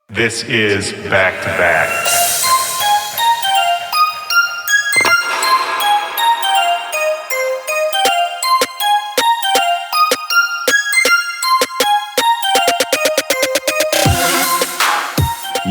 This is Back to Back.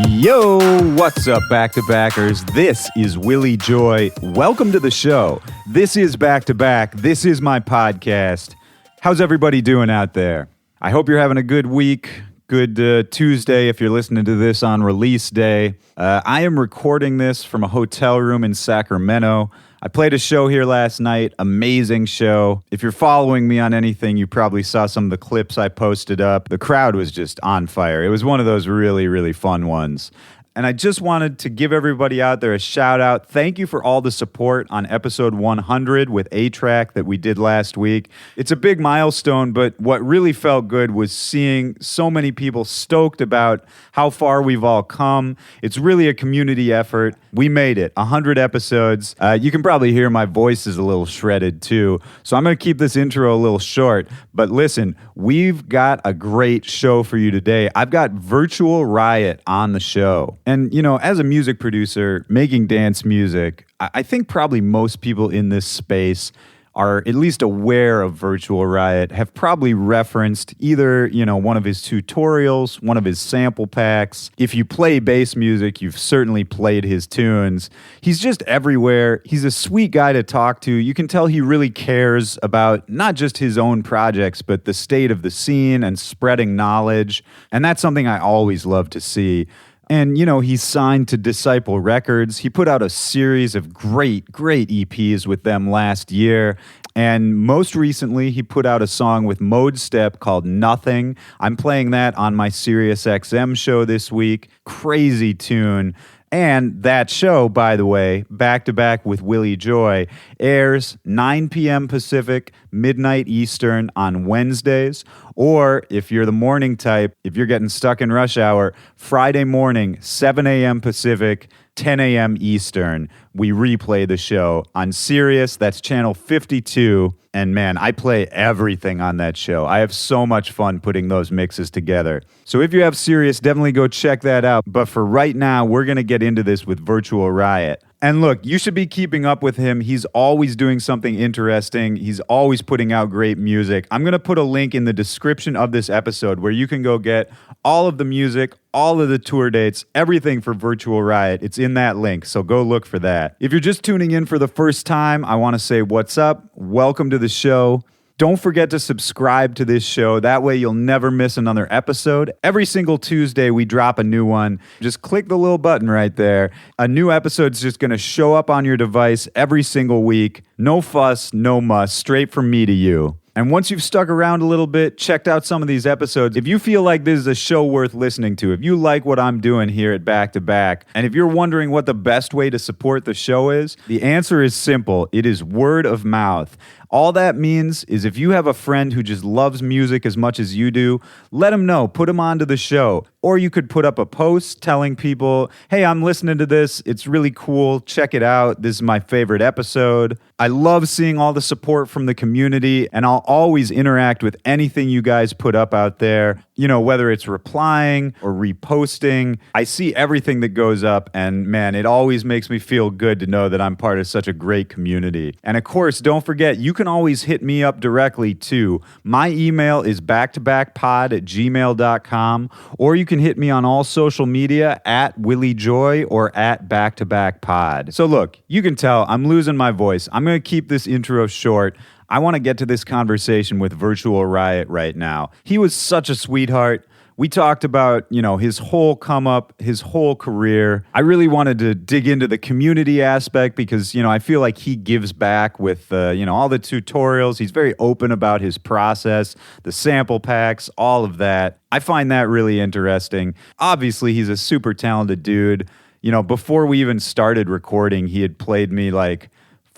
Yo, what's up, back-to-backers? This is Willy Joy. Welcome to the show. This is Back to Back. This is my podcast. How's everybody doing out there? I hope you're having a good week. Good Tuesday if you're listening to this on release day. I am recording this from a hotel room in Sacramento. I played a show here last night. Amazing show. If you're following me on anything, you probably saw some of the clips I posted up. The crowd was just on fire. It was one of those really, really fun ones. And I just wanted to give everybody out there a shout out. Thank you for all the support on episode 100 with A-Track that we did last week. It's a big milestone, but what really felt good was seeing so many people stoked about how far we've all come. It's really a community effort. We made it, 100 episodes. You can probably hear my voice is a little shredded too, so I'm going to keep this intro a little short. But listen, we've got a great show for you today. I've got Virtual Riot on the show. And, you know, as a music producer, making dance music, I think probably most people in this space are at least aware of Virtual Riot, have probably referenced either, you know, one of his tutorials, one of his sample packs. If you play bass music, you've certainly played his tunes. He's just everywhere. He's a sweet guy to talk to. You can tell he really cares about not just his own projects, but the state of the scene and spreading knowledge. And that's something I always love to see. And, you know, he's signed to Disciple Records. He put out a series of great EPs with them last year. And most recently, he put out a song with Mode Step called Nothing. I'm playing that on my SiriusXM show this week. Crazy tune. And that show, by the way, Back to Back with Willy Joy, airs 9 p.m. Pacific, midnight Eastern on Wednesdays. Or if you're the morning type, if you're getting stuck in rush hour, Friday morning, 7 a.m. Pacific, 10 a.m. Eastern, we replay the show on Sirius. That's channel 52. And man, I play everything on that show. I have so much fun putting those mixes together. So if you have Sirius, definitely go check that out. But for right now, we're going to get into this with Virtual Riot. And look, you should be keeping up with him. He's always doing something interesting. He's always putting out great music. I'm going to put a link in the description of this episode where you can go get all of the music, all of the tour dates, everything for Virtual Riot. It's in that link, so go look for that. If you're just tuning in for the first time, I want to say what's up. Welcome to the show. Don't forget to subscribe to this show. That way you'll never miss another episode. Every single Tuesday we drop a new one. Just click the little button right there. A new episode's just going to show up on your device every single week. No fuss, no muss, straight from me to you. And once you've stuck around a little bit, checked out some of these episodes, if you feel like this is a show worth listening to, if you like what I'm doing here at Back to Back, and if you're wondering what the best way to support the show is, the answer is simple. It is word of mouth. All that means is if you have a friend who just loves music as much as you do, let them know, put them onto the show. Or you could put up a post telling people, hey, I'm listening to this. It's really cool. Check it out. This is my favorite episode. I love seeing all the support from the community, and I'll always interact with anything you guys put up out there. You know, whether it's replying or reposting, I see everything that goes up, and man, it always makes me feel good to know that I'm part of such a great community. And of course, don't forget, you can always hit me up directly too. My email is backtobackpod@gmail.com, or you can hit me on all social media at Willy Joy or at backtobackpod. So look, you can tell I'm losing my voice. I'm going to keep this intro short. I want to get to this conversation with Virtual Riot right now. He was such a sweetheart. We talked about, you know, his whole come up, his whole career. I really wanted to dig into the community aspect because, you know, I feel like he gives back with, you know, all the tutorials. He's very open about his process, the sample packs, all of that. I find that really interesting. Obviously, he's a super talented dude. You know, before we even started recording, he had played me like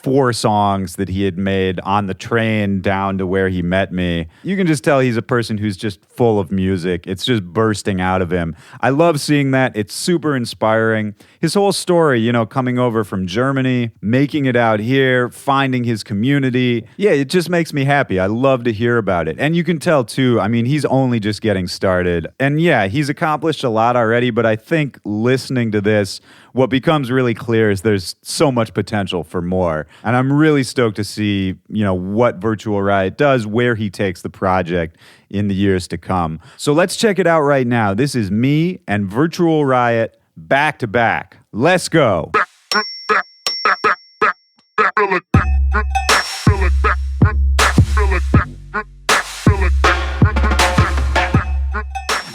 4 songs that he had made on the train down to where he met me. You can just tell he's a person who's just full of music. It's just bursting out of him. I love seeing that. It's super inspiring. His whole story, you know, coming over from Germany, making it out here, finding his community. Yeah, it just makes me happy. I love to hear about it. And you can tell too, I mean, he's only just getting started. And yeah, he's accomplished a lot already, but I think listening to this, what becomes really clear is there's so much potential for more. And I'm really stoked to see, you know, what Virtual Riot does, where he takes the project in the years to come. So let's check it out right now. This is me and Virtual Riot back to back. Let's go.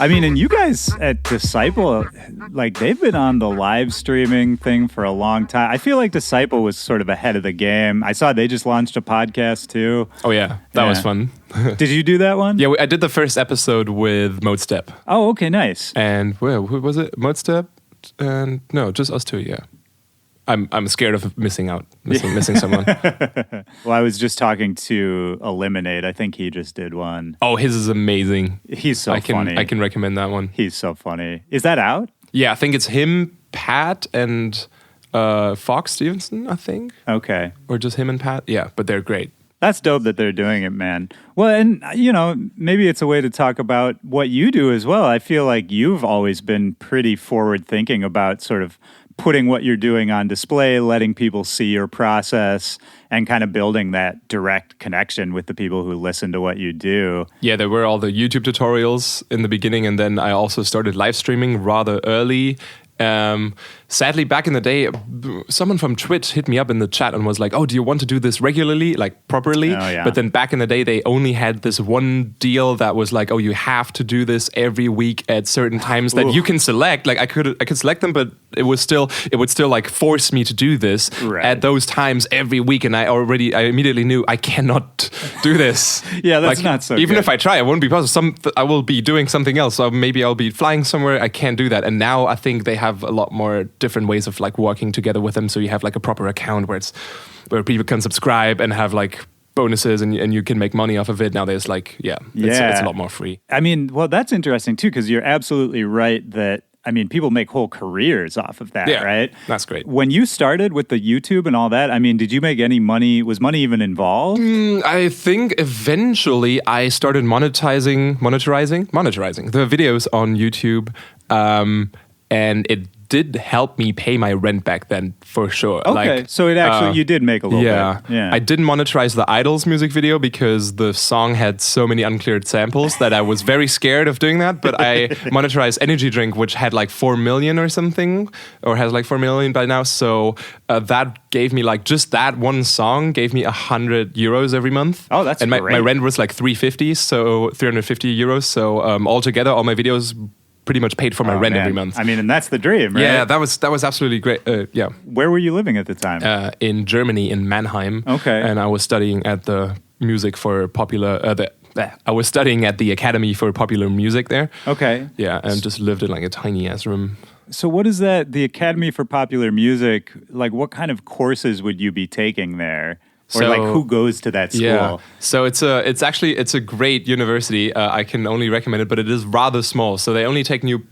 I mean, and you guys at Disciple, like, they've been on the live streaming thing for a long time. I feel like Disciple was sort of ahead of the game. I saw they just launched a podcast, too. Oh, yeah. That was fun. Did you do that one? Yeah, I did the first episode with Modestep. Oh, okay, nice. And, who was it? Modestep? And, no, just us two, yeah. I'm scared of missing someone. Well, I was just talking to Eliminate. I think he just did one. Oh, his is amazing. He's so funny. I can recommend that one. He's so funny. Is that out? Yeah, I think it's him, Pat, and Fox Stevenson, I think. Okay. Or just him and Pat. Yeah, but they're great. That's dope that they're doing it, man. Well, and, you know, maybe it's a way to talk about what you do as well. I feel like you've always been pretty forward-thinking about sort of putting what you're doing on display, letting people see your process, and kind of building that direct connection with the people who listen to what you do. Yeah, there were all the YouTube tutorials in the beginning, and then I also started live streaming rather early. Sadly, back in the day, someone from Twitch hit me up in the chat and was like, oh, do you want to do this regularly, like properly? Oh, yeah. But then back in the day, they only had this one deal that was like, oh, you have to do this every week at certain times that you can select. Like I could select them, but it would still like force me to do this at those times every week. And I immediately knew I cannot do this. Yeah, that's like, not so even good. if I try, it won't be possible. I will be doing something else. So maybe I'll be flying somewhere. I can't do that. And now I think they have a lot more different ways of like working together with them. So you have like a proper account where people can subscribe and have like bonuses and you can make money off of it. Now there's like, it's a lot more free. I mean, well, that's interesting too, because you're absolutely right that, I mean, people make whole careers off of that, right? That's great. When you started with the YouTube and all that, I mean, did you make any money? Was money even involved? I think eventually I started monetizing the videos on YouTube, and it did help me pay my rent back then, for sure. Okay, so it actually, you did make a little bit. Yeah. I didn't monetize the Idols music video because the song had so many uncleared samples that I was very scared of doing that, but I monetized Energy Drink, which had like 4 million or something, or has like 4 million by now, so that gave me like, just that one song gave me 100 euros every month. Oh, that's and great. My rent was like 350 euros, so altogether all my videos pretty much paid for my rent every month. I mean, and that's the dream, right? Yeah, that was absolutely great. Yeah. Where were you living at the time? In Germany, in Mannheim. Okay. And I was studying at the music for popular. I was studying at the Academy for Popular Music there. Okay. Yeah, and just lived in like a tiny ass room. So what is that? The Academy for Popular Music. Like, what kind of courses would you be taking there? Or like, who goes to that school? Yeah. So it's a great university. I can only recommend it, but it is rather small. So they only take new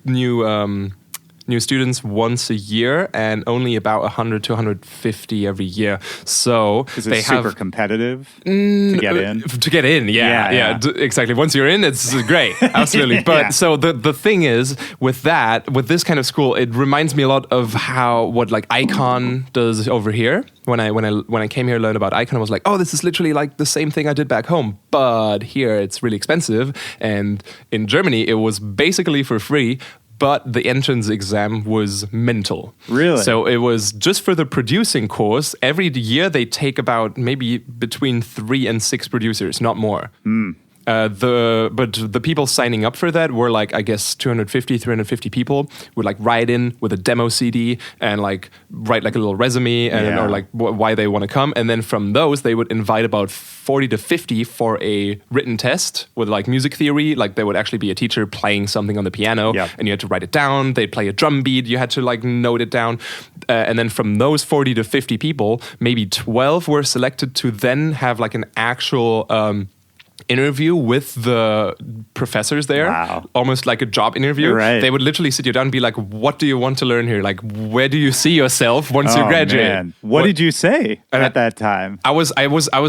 students once a year, and only about 100 to 150 every year. So is it super competitive to get in? To get in, yeah. Exactly. Once you're in, it's great, absolutely. But so the thing is with this kind of school, it reminds me a lot of what like Icon does over here. When I came here to learn about Icon, I was like, oh, this is literally like the same thing I did back home, but here it's really expensive. And in Germany, it was basically for free. But the entrance exam was mental. Really? So it was just for the producing course. Every year they take about maybe between 3 and 6 producers, not more. But the people signing up for that were like, I guess 350 people would like write in with a demo CD and like write like a little resume and or like why they want to come, and then from those they would invite about 40 to 50 for a written test with like music theory. Like there would actually be a teacher playing something on the piano, and you had to write it down. They'd play a drum beat, you had to like note it down, and then from those 40 to 50 people, maybe 12 were selected to then have like an actual interview with the professors there. Wow. Almost like a job interview. Right. They would literally sit you down and be like, what do you want to learn here? Like, where do you see yourself once you graduate? Man. What did you say at that time? I was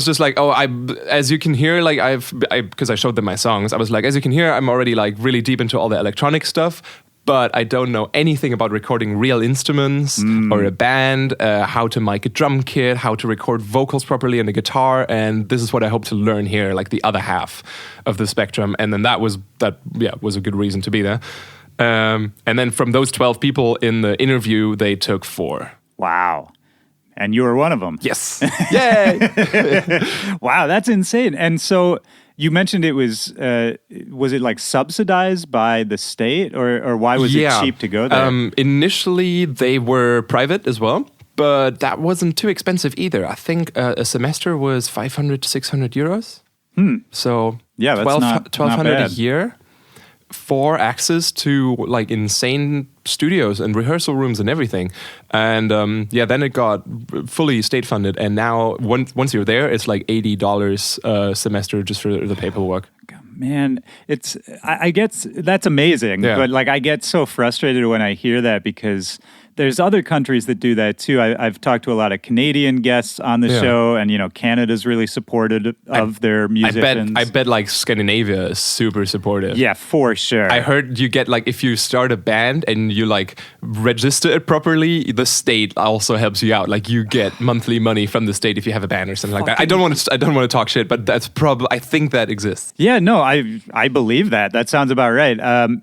just like, as you can hear, like because I showed them my songs, I was like, as you can hear, I'm already like really deep into all the electronic stuff, but I don't know anything about recording real instruments or a band, how to mic a drum kit, how to record vocals properly on the guitar, and this is what I hope to learn here, like the other half of the spectrum. And then that was a good reason to be there. And then from those 12 people in the interview, they took 4. Wow. And you were one of them. Yes. Yay! Wow, that's insane. And so you mentioned it was it like subsidized by the state, or why was it cheap to go there? Initially, they were private as well, but that wasn't too expensive either. I think a semester was 500 to 600 euros. So yeah, that's 1,200 a bad. year for access to like insane studios and rehearsal rooms and everything. And then it got fully state funded. And now once you're there, it's like $80 a semester just for the paperwork. Man, I guess that's amazing. Yeah. But like I get so frustrated when I hear that because there's other countries that do that too. I've talked to a lot of Canadian guests on the show, and Canada's really supported of their musicians. I bet like Scandinavia is super supportive. Yeah, for sure. I heard you get like, if you start a band and you like register it properly, the state also helps you out. Like you get monthly money from the state if you have a band or something like that. I don't want to talk shit, but that's probably, I think that exists. Yeah, no, I believe that. That sounds about right.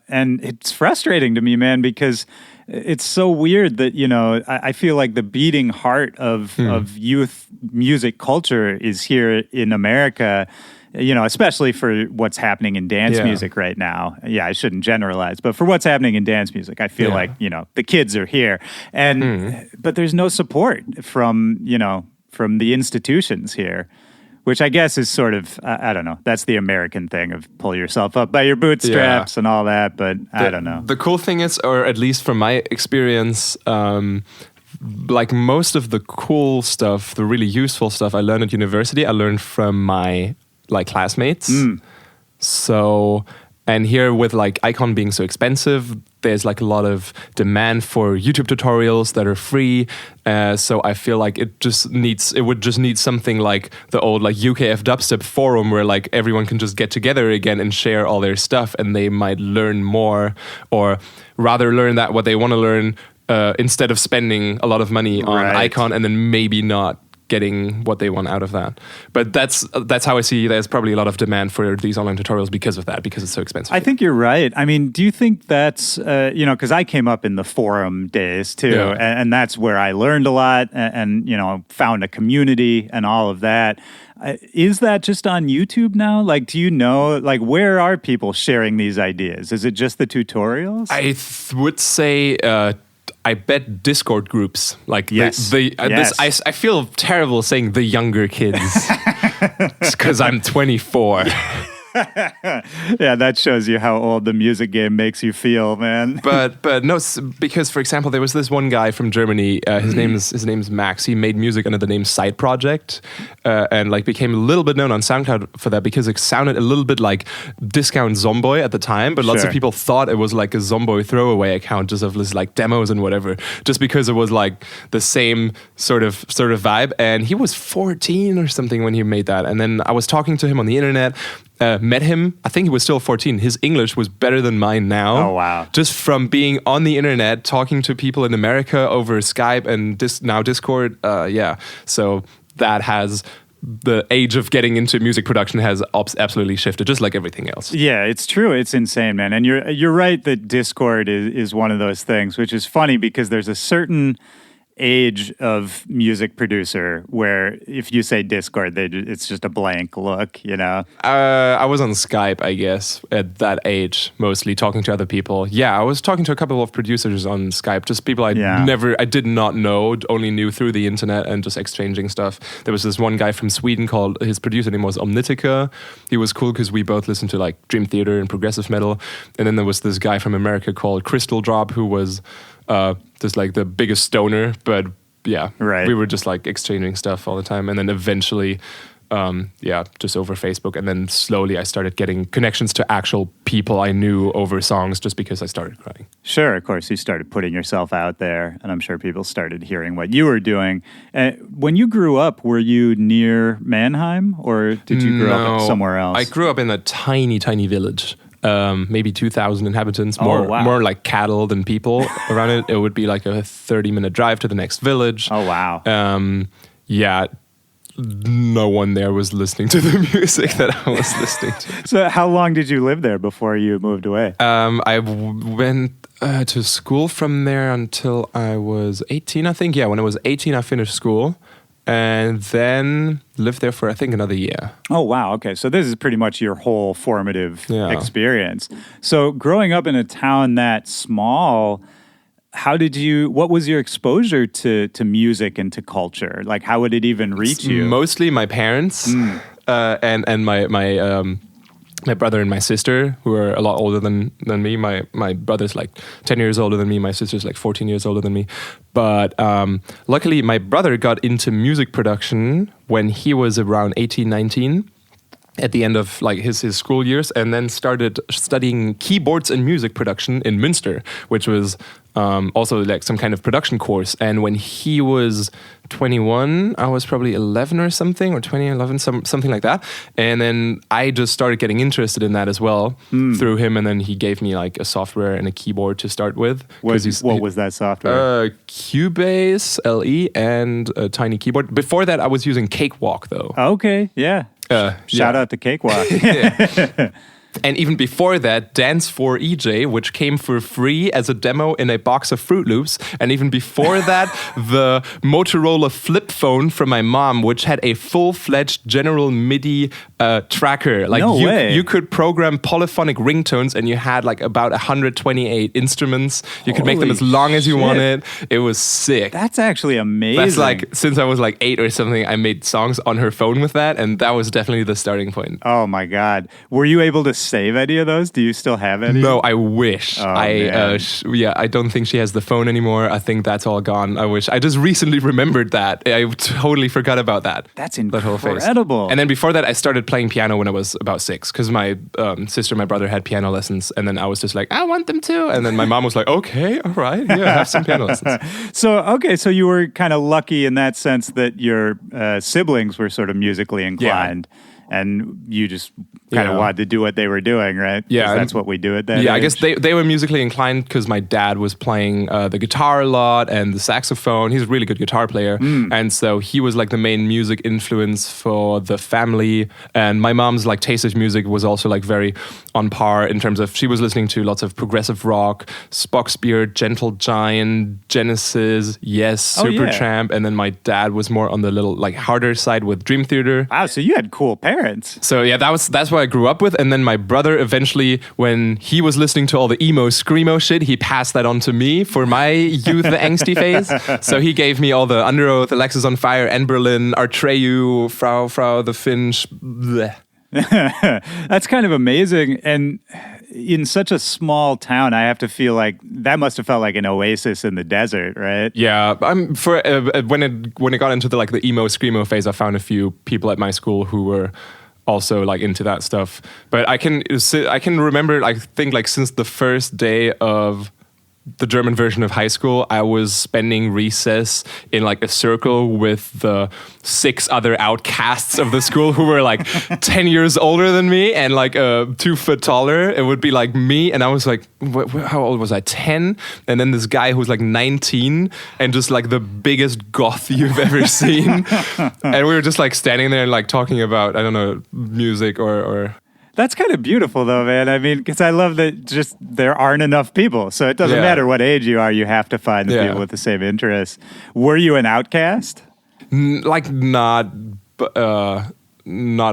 And it's frustrating to me, man, because it's so weird that, I feel like the beating heart of youth music culture is here in America, especially for what's happening in dance music right now. Yeah, I shouldn't generalize, but for what's happening in dance music, I feel like, the kids are here. And but there's no support from the institutions here, which I guess is sort of, I don't know, that's the American thing of pull yourself up by your bootstraps and all that, but I don't know. The cool thing is, or at least from my experience, like most of the cool stuff, the really useful stuff I learned at university, I learned from my like classmates. So, and here with like Icon being so expensive, there's like a lot of demand for YouTube tutorials that are free. So I feel like it would just need something like the old like UKF dubstep forum where like everyone can just get together again and share all their stuff, and they might learn more, or rather learn that what they want to learn instead of spending a lot of money on Icon and then maybe not getting what they want out of that. But that's how I see there's probably a lot of demand for these online tutorials because of that, because it's so expensive. I think you're right. I mean, do you think that's, because I came up in the forum days too, and that's where I learned a lot and found a community and all of that. Is that just on YouTube now? Like, do you know, like, where are people sharing these ideas? Is it just the tutorials? I would say... I bet Discord groups, like yes. I feel terrible saying the younger kids because I'm 24. Yeah, that shows you how old the music game makes you feel, man. But no, because for example, there was this one guy from Germany. His name's Max. He made music under the name Side Project, and like became a little bit known on SoundCloud for that because it sounded a little bit like Discount Zomboy at the time. But lots of people thought it was like a Zomboy throwaway account just of this like demos and whatever, just because it was like the same sort of vibe. And he was 14 or something when he made that. And then I was talking to him on the internet. Met him, I think he was still 14. His English was better than mine now. Oh, wow. Just from being on the internet, talking to people in America over Skype and now Discord. So that has... the age of getting into music production has absolutely shifted, just like everything else. Yeah, it's true. It's insane, man. And you're right that Discord is one of those things, which is funny because there's a certain age of music producer where if you say Discord, it's just a blank look, you know? I was on Skype, I guess, at that age, mostly talking to other people. Yeah, I was talking to a couple of producers on Skype, just people I did not know, only knew through the internet and just exchanging stuff. There was this one guy from Sweden called, his producer name was Omnitica. He was cool because we both listened to like Dream Theater and progressive metal. And then there was this guy from America called Crystal Drop who was just like the biggest stoner, but yeah, we were just like exchanging stuff all the time. And then eventually, just over Facebook. And then slowly I started getting connections to actual people I knew over songs just because I started writing. Sure, of course, you started putting yourself out there, and I'm sure people started hearing what you were doing. When you grew up, were you near Mannheim, or did you grow up somewhere else? I grew up in a tiny, tiny village. Maybe 2,000 inhabitants, more like cattle than people around it. It would be like a 30-minute drive to the next village. Oh, wow. No one there was listening to the music that I was listening to. So how long did you live there before you moved away? I went to school from there until I was 18, I think. Yeah, when I was 18, I finished school. And then lived there for, I think, another year. Oh, wow. Okay. So this is pretty much your whole formative experience. So growing up in a town that small, what was your exposure to music and to culture? Like, how would it even reach you? Mostly my parents and my brother and my sister, who are a lot older than me. My brother's like 10 years older than me. My sister's like 14 years older than me. But luckily, my brother got into music production when he was around 18, 19. At the end of like his school years, and then started studying keyboards and music production in Münster, which was also like some kind of production course. And when he was 21, I was probably 11 or something, or 20, 11, something like that. And then I just started getting interested in that as well through him. And then he gave me like a software and a keyboard to start with. What was that software? Cubase, LE, and a tiny keyboard. Before that, I was using Cakewalk though. Okay, yeah. Shout out to Cakewalk. And even before that, Dance 4 EJ, which came for free as a demo in a box of Fruit Loops. And even before that, the Motorola flip phone from my mom, which had a full-fledged general MIDI tracker. Like you could program polyphonic ringtones, and you had like about 128 instruments. You could make them as long as you wanted. It was sick. That's actually amazing. That's like, since I was like 8 or something, I made songs on her phone with that, and that was definitely the starting point. Oh my God. Were you able to save any of those? Do you still have any? No, I wish. I don't think she has the phone anymore. I think that's all gone. I wish. I just recently remembered that. I totally forgot about that. That's incredible. And then before that, I started playing piano when I was about 6 because my sister and my brother had piano lessons, and then I was just like, I want them too. And then my mom was like, okay, all right, yeah, have some piano lessons. So you were kind of lucky in that sense that your siblings were sort of musically inclined. Yeah. And you just kind of wanted to do what they were doing, right? Yeah. That's what we do at that age. I guess they were musically inclined because my dad was playing the guitar a lot and the saxophone. He's a really good guitar player. And so he was like the main music influence for the family. And my mom's like taste in music was also like very on par in terms of she was listening to lots of progressive rock, Spock's Beard, Gentle Giant, Genesis, Yes, Supertramp. And then my dad was more on the little like harder side with Dream Theater. Wow, so you had cool parents. So yeah, that's what I grew up with. And then my brother eventually, when he was listening to all the emo screamo shit, he passed that on to me for my youth angsty phase. So he gave me all the Under Oath, Alexis on Fire, Enberlin, Artreyu, Frau the Finch. Bleh. That's kind of amazing. And in such a small town, I have to feel like that must have felt like an oasis in the desert, right? Yeah, when it got into the emo screamo phase, I found a few people at my school who were also like into that stuff. But I can remember, I think like since the first day of the German version of high school, I was spending recess in like a circle with the 6 other outcasts of the school who were like 10 years older than me and like 2 foot taller. It would be like me, and I was like, how old was I? 10? And then this guy who was like 19 and just like the biggest goth you've ever seen. And we were just like standing there and like talking about, I don't know, music or That's kind of beautiful, though, man. I mean, because I love that just there aren't enough people. So it doesn't Yeah. matter what age you are, you have to find the Yeah. people with the same interests. Were you an outcast? Like not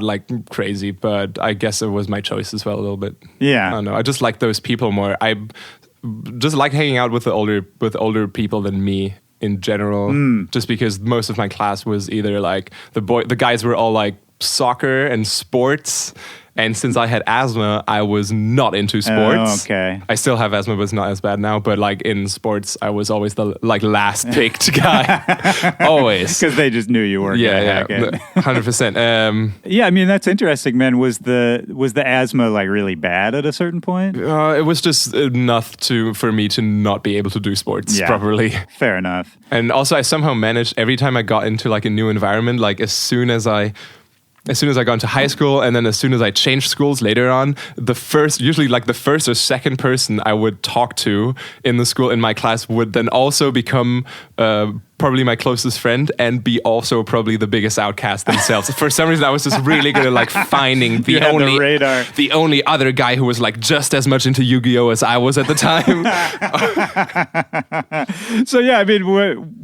like crazy, but I guess it was my choice as well a little bit. Yeah. I don't know. I just like those people more. I just like hanging out with the older people than me in general. Just because most of my class was either like the guys were all like soccer and sports. And since I had asthma, I was not into sports. Oh, okay. I still have asthma, but it's not as bad now. But like in sports, I was always the like last picked guy. Always. Because they just knew you weren't going to hack it. 100%. Yeah, I mean, that's interesting, man. Was the asthma like really bad at a certain point? It was just enough for me to not be able to do sports properly. Fair enough. And also, I somehow managed every time I got into like a new environment, like as soon as I got into high school, and then as soon as I changed schools later on, usually like the first or second person I would talk to in the school in my class would then also become probably my closest friend and be also probably the biggest outcast themselves. For some reason, I was just really good at like finding the only other guy who was like just as much into Yu-Gi-Oh as I was at the time. So yeah, I mean,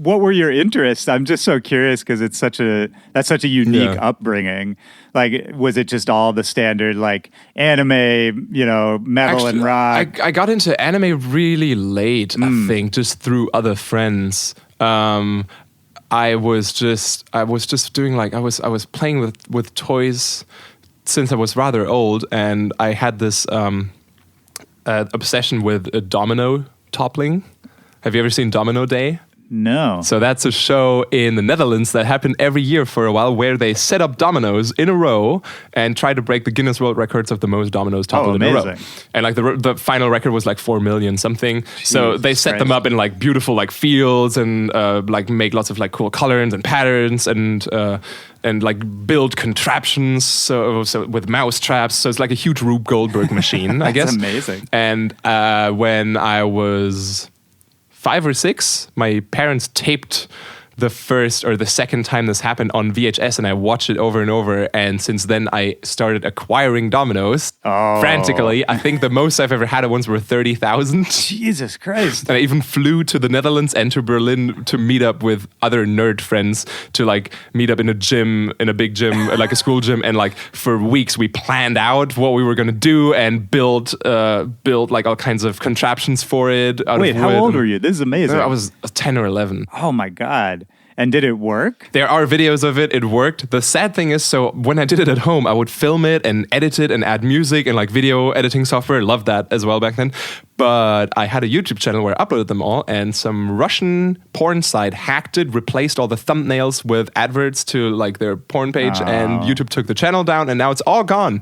what were your interests? I'm just so curious because that's such a unique upbringing. Like, was it just all the standard like anime, metal and rock? I got into anime really late, I think, just through other friends. I was just doing like I was playing with toys since I was rather old, and I had this obsession with a domino toppling. Have you ever seen Domino Day? No. So that's a show in the Netherlands that happened every year for a while, where they set up dominoes in a row and try to break the Guinness World Records of the most dominoes toppled in a row. And like the final record was like 4 million something. So they set them up in like beautiful like fields and like make lots of like cool colors and patterns and like build contraptions. So with mouse traps. So it's like a huge Rube Goldberg machine, I guess. That's amazing. And when I was 5 or 6, my parents taped the first or the second time this happened on VHS, and I watched it over and over. And since then, I started acquiring dominoes frantically. I think the most I've ever had at once were 30,000. Jesus Christ. And I even flew to the Netherlands and to Berlin to meet up with other nerd friends, to like meet up in a gym, in a big gym, like a school gym. And like for weeks, we planned out what we were going to do and build like all kinds of contraptions for it. Wait, how old were you? This is amazing. I was 10 or 11. Oh my God. And did it work? There are videos of it. It worked. The sad thing is, so when I did it at home, I would film it and edit it and add music and like video editing software. Loved that as well back then. But I had a YouTube channel where I uploaded them all, and some Russian porn site hacked it, replaced all the thumbnails with adverts to like their porn page, and YouTube took the channel down, and now it's all gone.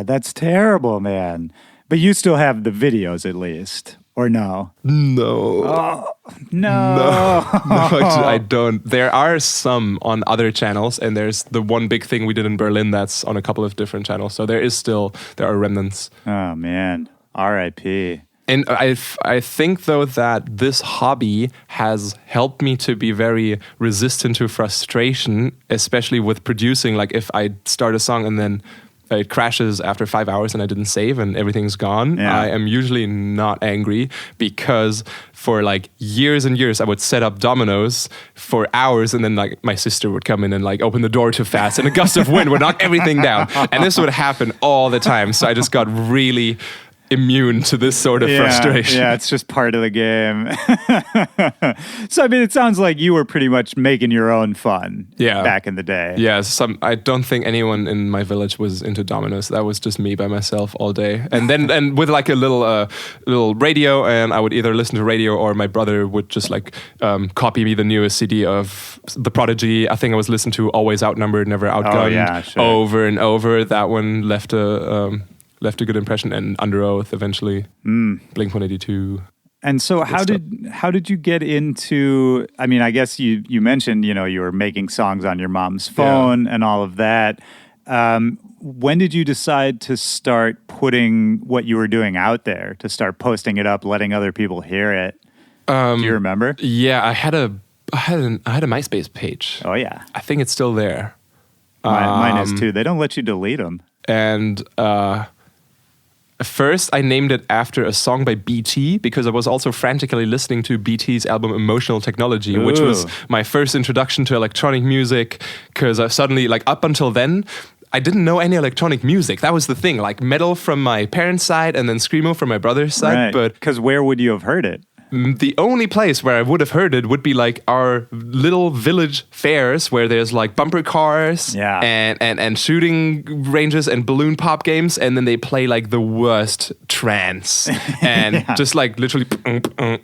That's terrible, man. But you still have the videos at least. Or no? No. No. No, I don't. There are some on other channels, and there's the one big thing we did in Berlin that's on a couple of different channels. So there are remnants. Oh, man. R.I.P. And I think, though, that this hobby has helped me to be very resistant to frustration, especially with producing. Like if I start a song and then it crashes after 5 hours and I didn't save and everything's gone, I am usually not angry, because for like years and years I would set up dominoes for hours, and then like my sister would come in and like open the door too fast and a gust of wind would knock everything down. And this would happen all the time. So I just got really immune to this sort of frustration. Yeah, it's just part of the game. So, I mean, it sounds like you were pretty much making your own fun back in the day. Yeah, I don't think anyone in my village was into dominoes. That was just me by myself all day. And with like a little radio, and I would either listen to radio or my brother would just like copy me the newest CD of The Prodigy. I think I was listening to Always Outnumbered, Never Outgunned over and over. That one left a good impression, and Under Oath eventually. Blink-182. And so how did you get into, I mean, I guess you mentioned, you were making songs on your mom's phone and all of that. When did you decide to start putting what you were doing out there, to start posting it up, letting other people hear it? Do you remember? Yeah, I had a MySpace page. Oh, yeah. I think it's still there. Mine is too. They don't let you delete them. and first I named it after a song by BT because I was also frantically listening to BT's album Emotional Technology, which was my first introduction to electronic music, because I suddenly, like, up until then, I didn't know any electronic music. That was the thing, like metal from my parents' side and then screamo from my brother's side. Right. But because where would you have heard it? the only place where I would have heard it would be like our little village fairs where there's like bumper cars and shooting ranges and balloon pop games, and then they play like the worst trance and just like literally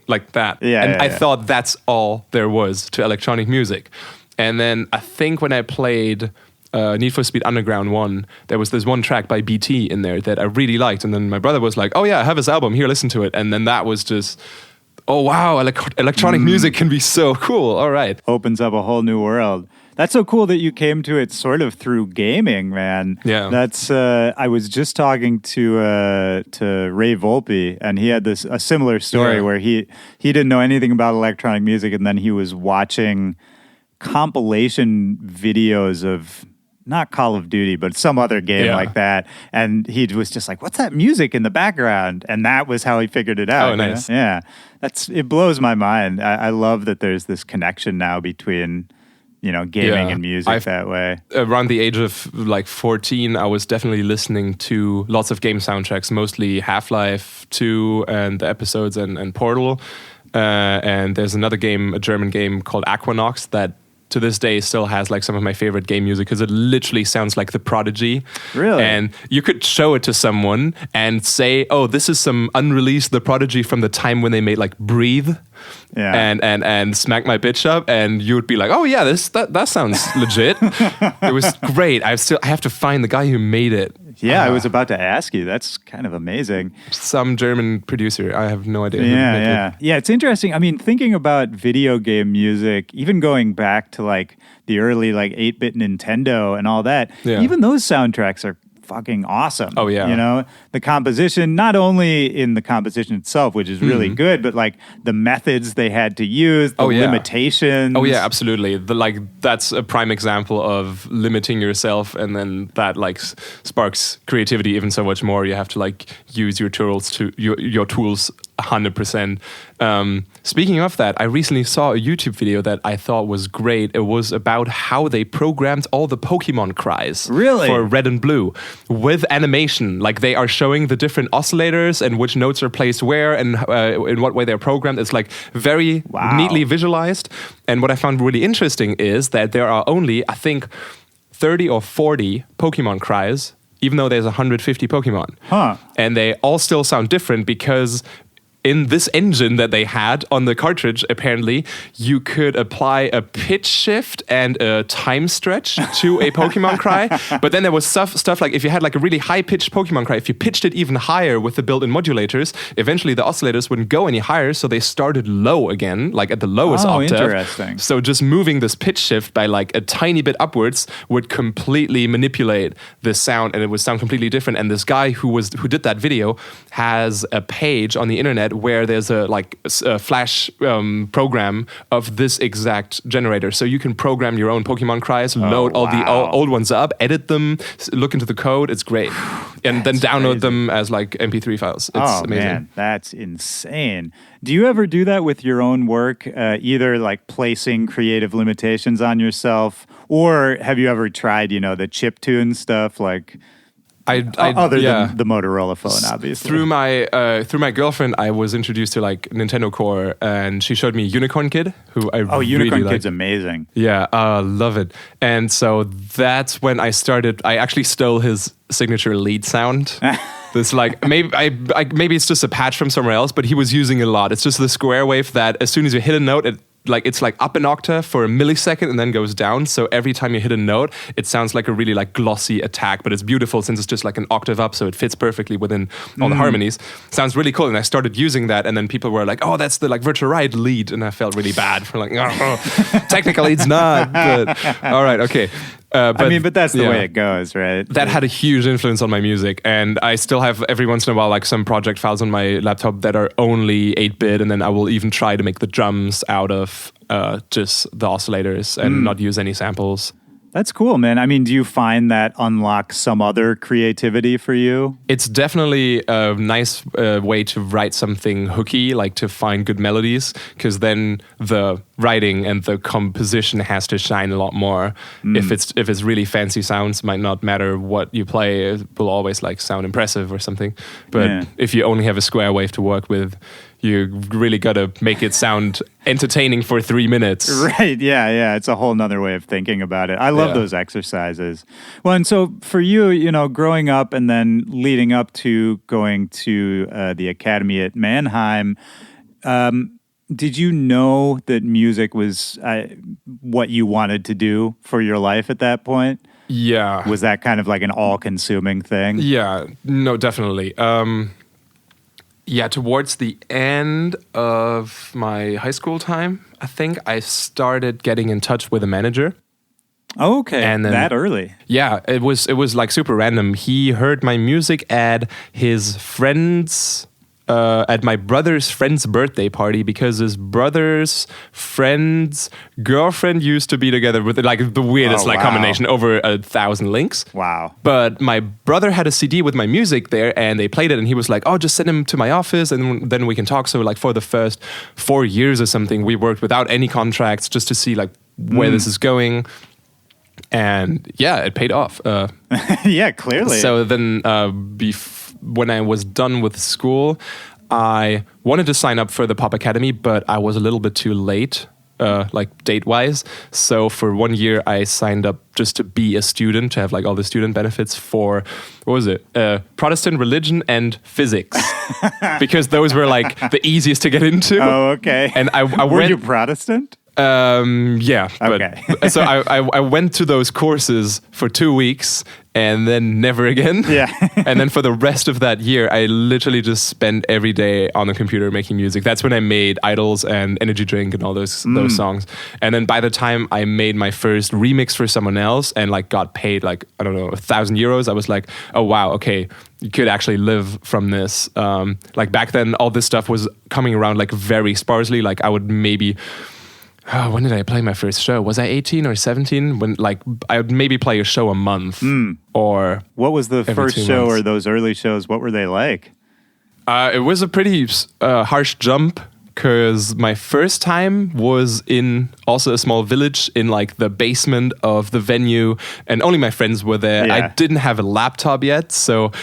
like that. I thought that's all there was to electronic music. And then I think when I played Need for Speed Underground 1, there was this one track by BT in there that I really liked, and then my brother was like, oh yeah, I have his album, here, listen to it. And then that was just, oh wow, electronic music can be so cool. All right. Opens up a whole new world. That's so cool that you came to it sort of through gaming, man. Yeah. That's I was just talking to Ray Volpe, and he had a similar story where he didn't know anything about electronic music, and then he was watching compilation videos of not Call of Duty, but some other game like that. And he was just like, what's that music in the background? And that was how he figured it out. Oh, nice. Yeah. It blows my mind. I love that there's this connection now between, gaming and music that way. Around the age of like 14, I was definitely listening to lots of game soundtracks, mostly Half-Life 2 and the episodes and Portal. And there's another game, a German game called Aquanox that to this day still has like some of my favorite game music because it literally sounds like The Prodigy. Really? And you could show it to someone and say, oh, this is some unreleased The Prodigy from the time when they made like Breathe and Smack My Bitch Up, and you would be like, oh yeah, that sounds legit. It was great. I have to find the guy who made it. Yeah, I was about to ask you. That's kind of amazing. Some German producer. I have no idea. Yeah, it's interesting. I mean, thinking about video game music, even going back to like the early like 8-bit Nintendo and all that, even those soundtracks are fucking awesome. Oh yeah. The composition, not only in the composition itself, which is really good, but like the methods they had to use, the limitations. Oh yeah, absolutely. That's a prime example of limiting yourself, and then that like sparks creativity even so much more. You have to like use your tools 100%. Speaking of that, I recently saw a YouTube video that I thought was great. It was about how they programmed all the Pokemon cries for Red and Blue with animation. Like they are showing the different oscillators and which notes are placed where and in what way they're programmed. It's like very neatly visualized. And what I found really interesting is that there are only, I think, 30 or 40 Pokemon cries, even though there's 150 Pokemon. And they all still sound different because in this engine that they had on the cartridge, apparently, you could apply a pitch shift and a time stretch to a Pokemon cry. But then there was stuff like if you had like a really high-pitched Pokemon cry, if you pitched it even higher with the built-in modulators, eventually the oscillators wouldn't go any higher, so they started low again, like at the lowest octave. Interesting. So just moving this pitch shift by like a tiny bit upwards would completely manipulate the sound, and it would sound completely different. And this guy who did that video has a page on the internet where there's a flash program of this exact generator, so you can program your own Pokemon cries, load all the old ones up, edit them, look into the code. It's great, and then download them as like MP3 files. It's amazing. Man, that's insane. Do you ever do that with your own work, either like placing creative limitations on yourself, or have you ever tried the chiptune stuff like? Other than the Motorola phone, obviously. Through my girlfriend, I was introduced to like Nintendo Core, and she showed me Unicorn Kid, who I really Unicorn like. Kid's amazing. Yeah, love it. And so that's when I started. I actually stole his signature lead sound. This like maybe it's just a patch from somewhere else, but he was using it a lot. It's just the square wave that as soon as you hit a note, it's like up an octave for a millisecond and then goes down. So every time you hit a note, it sounds like a really like glossy attack, but it's beautiful since it's just like an octave up, so it fits perfectly within all the harmonies. Sounds really cool. And I started using that, and then people were like, "Oh, that's the like Virtual Riot lead," and I felt really bad for like, technically it's not, but all right, okay. But that's the way it goes, right? That had a huge influence on my music, and I still have every once in a while like some project files on my laptop that are only 8-bit, and then I will even try to make the drums out of just the oscillators and not use any samples. That's cool, man. I mean, do you find that unlocks some other creativity for you? It's definitely a nice way to write something hooky, like to find good melodies, because then the writing and the composition has to shine a lot more. If it's really fancy sounds, might not matter what you play, it will always like sound impressive or something. But if you only have a square wave to work with, you really got to make it sound entertaining for 3 minutes. Right, yeah. It's a whole nother way of thinking about it. I love those exercises. Well, and so for you, growing up and then leading up to going to the academy at Mannheim, did you know that music was what you wanted to do for your life at that point? Yeah. Was that kind of like an all-consuming thing? Yeah, no, definitely. Yeah, towards the end of my high school time, I think I started getting in touch with a manager. Oh, okay, and then, that early. Yeah, it was like super random. He heard my music at his friend's at my brother's friend's birthday party, because his brother's friend's girlfriend used to be together with like the weirdest combination, over 1,000 links. Wow. But my brother had a CD with my music there, and they played it, and he was like, oh, just send him to my office and then we can talk. So like for the first 4 years or something, we worked without any contracts just to see like where this is going. And yeah, it paid off. Yeah, clearly. So then when I was done with school, I wanted to sign up for the Pop Academy, but I was a little bit too late, like date-wise. So for 1 year, I signed up just to be a student, to have like all the student benefits for, what was it? Protestant religion and physics. Because those were like the easiest to get into. Oh, okay. And I Were you Protestant? Yeah. Okay. But, so I went to those courses for 2 weeks and then never again. Yeah. And then for the rest of that year, I literally just spent every day on the computer making music. That's when I made Idols and Energy Drink and all those songs. And then by the time I made my first remix for someone else and like got paid like, I don't know, 1,000 euros, I was like, oh wow, okay, you could actually live from this. Like back then, all this stuff was coming around like very sparsely. Like I would maybe... when did I play my first show? Was I 18 or 17? When like I would maybe play a show a month or... What was the first show or those early shows? What were they like? It was a pretty harsh jump, because my first time was in also a small village in like the basement of the venue, and only my friends were there. Yeah. I didn't have a laptop yet,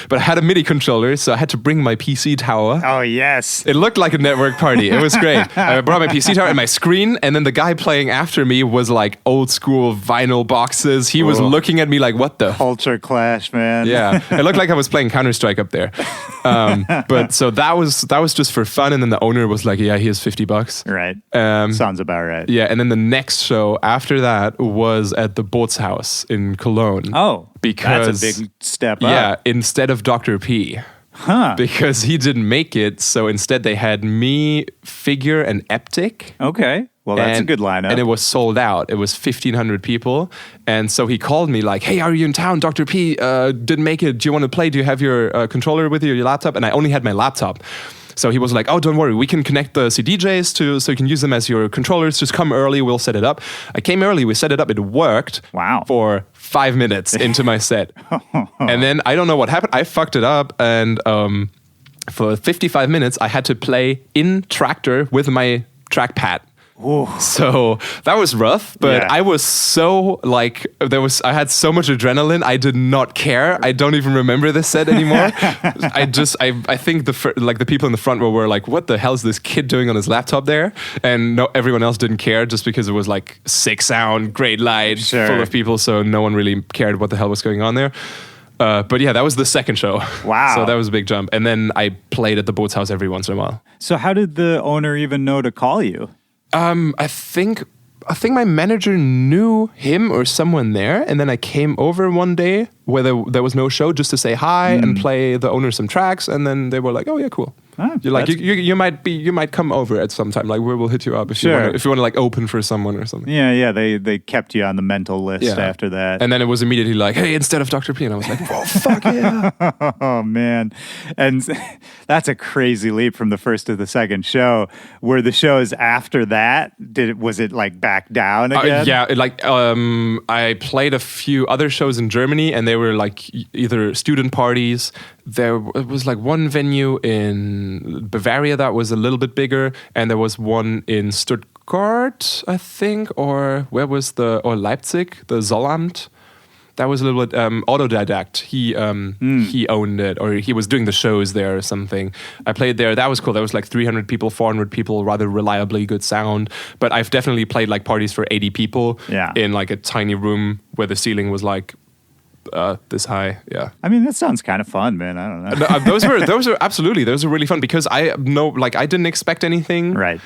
but I had a MIDI controller, so I had to bring my PC tower. Oh, yes. It looked like a network party. It was great. I brought my PC tower and my screen, and then the guy playing after me was like old school vinyl boxes. He was looking at me like, what the... Culture clash, man. Yeah, it looked like I was playing Counter-Strike up there. But so that was just for fun, and then the owner was like, yeah, here's $50. Right. Sounds about right. Yeah, and then the next show after that was at the Bootshaus in Cologne. Oh, because that's a big step up. Yeah, instead of Dr. P. Huh. Because he didn't make it, so instead they had me, Figure, and Eptic. Okay. Well, that's a good lineup. And it was sold out. It was 1,500 people. And so he called me like, hey, are you in town? Dr. P didn't make it. Do you want to play? Do you have your controller with you, your laptop? And I only had my laptop. So he was like, oh, don't worry. We can connect the CDJs so you can use them as your controllers. Just come early. We'll set it up. I came early. We set it up. It worked. Wow. For 5 minutes into my set. And then I don't know what happened. I fucked it up. And for 55 minutes, I had to play in Tractor with my trackpad. Ooh. So that was rough, but I was so like, I had so much adrenaline. I did not care. I don't even remember this set anymore. I think the people in the front row were like, what the hell is this kid doing on his laptop there? And no, everyone else didn't care, just because it was like sick sound, great light, full of people. So no one really cared what the hell was going on there. But yeah, that was the second show. Wow. So that was a big jump. And then I played at the Bootshaus every once in a while. So how did the owner even know to call you? I think my manager knew him or someone there, and then I came over one day where there was no show, just to say hi and play the owner some tracks, and then they were like, "Oh yeah, cool." You're like you might come over at some time. Like we will hit you up if you want to like open for someone or something. Yeah. They kept you on the mental list after that. And then it was immediately like, hey, instead of Dr. P, and I was like, whoa, fuck yeah. Oh man, and that's a crazy leap from the first to the second show. Were the shows after that? Was it like back down again? I played a few other shows in Germany, and they were like either student parties. There was like one venue in Bavaria that was a little bit bigger, and there was one in Stuttgart, I think, or Leipzig, the Zollamt. That was a little bit autodidact. He owned it, or he was doing the shows there or something. I played there. That was cool. That was like 300 people, 400 people, rather reliably good sound. But I've definitely played like parties for 80 people in like a tiny room where the ceiling was like this high. Yeah. I mean, that sounds kind of fun, man. I don't know. Those were absolutely, those were really fun because I didn't expect anything. Right.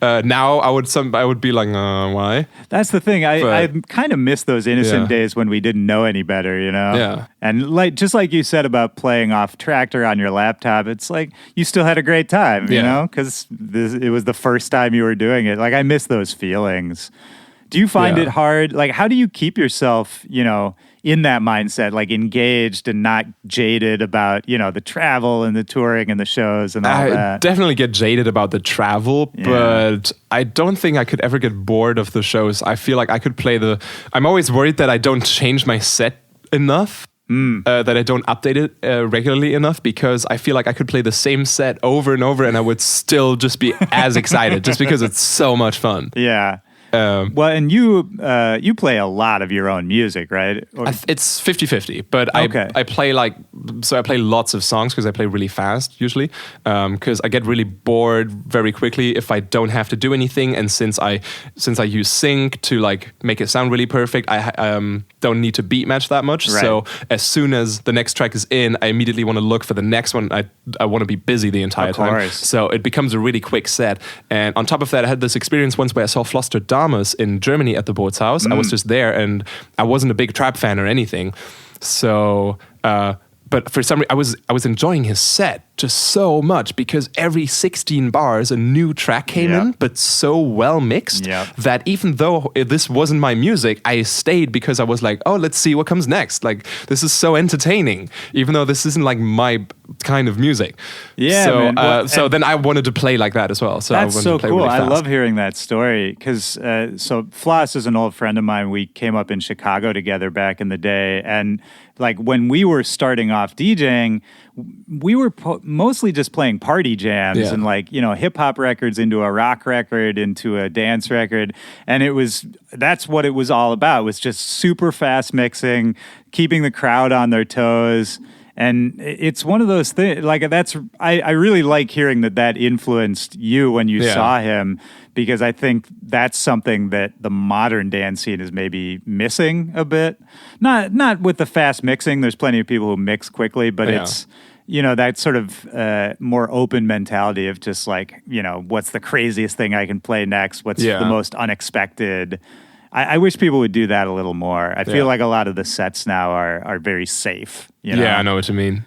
Now I would be like, why? That's the thing. I kind of miss those innocent days when we didn't know any better, you know? Yeah. And just like you said about playing off Tractor on your laptop, it's like you still had a great time, you know? Because it was the first time you were doing it. Like, I miss those feelings. Do you find it hard? Like, how do you keep yourself, in that mindset, like engaged and not jaded about, the travel and the touring and the shows and all that? I definitely get jaded about the travel, but I don't think I could ever get bored of the shows. I feel like I could play I'm always worried that I don't change my set enough. That I don't update it regularly enough, because I feel like I could play the same set over and over and I would still just be as excited just because it's so much fun. Yeah. Well, and you play a lot of your own music, right? It's 50-50, but I play I play lots of songs because I play really fast usually, because I get really bored very quickly if I don't have to do anything. And since I use sync to like make it sound really perfect, I don't need to beat match that much. Right. So as soon as the next track is in, I immediately want to look for the next one. I want to be busy the entire time. So it becomes a really quick set. And on top of that, I had this experience once where I saw Flosstradamus in Germany at the Bootshaus. I was just there, and I wasn't a big trap fan or anything. So, but for some reason, I was enjoying his set just so much because every 16 bars a new track came in, but so well mixed that even though this wasn't my music, I stayed because I was like, oh, let's see what comes next. Like, this is so entertaining, even though this isn't like my kind of music. Yeah. So, man. Well, so then I wanted to play like that as well. So that's so cool. Really I love hearing that story because so Floss is an old friend of mine. We came up in Chicago together back in the day, and like when we were starting off DJing, we were mostly just playing party jams and like, hip hop records into a rock record, into a dance record. And that's what it was all about, was just super fast mixing, keeping the crowd on their toes. And it's one of those things, like I really like hearing that influenced you when you saw him, because I think that's something that the modern dance scene is maybe missing a bit. Not with the fast mixing. There's plenty of people who mix quickly, but it's, that sort of more open mentality of just like, what's the craziest thing I can play next? What's the most unexpected? I wish people would do that a little more. I feel like a lot of the sets now are very safe. Yeah, I know what you mean.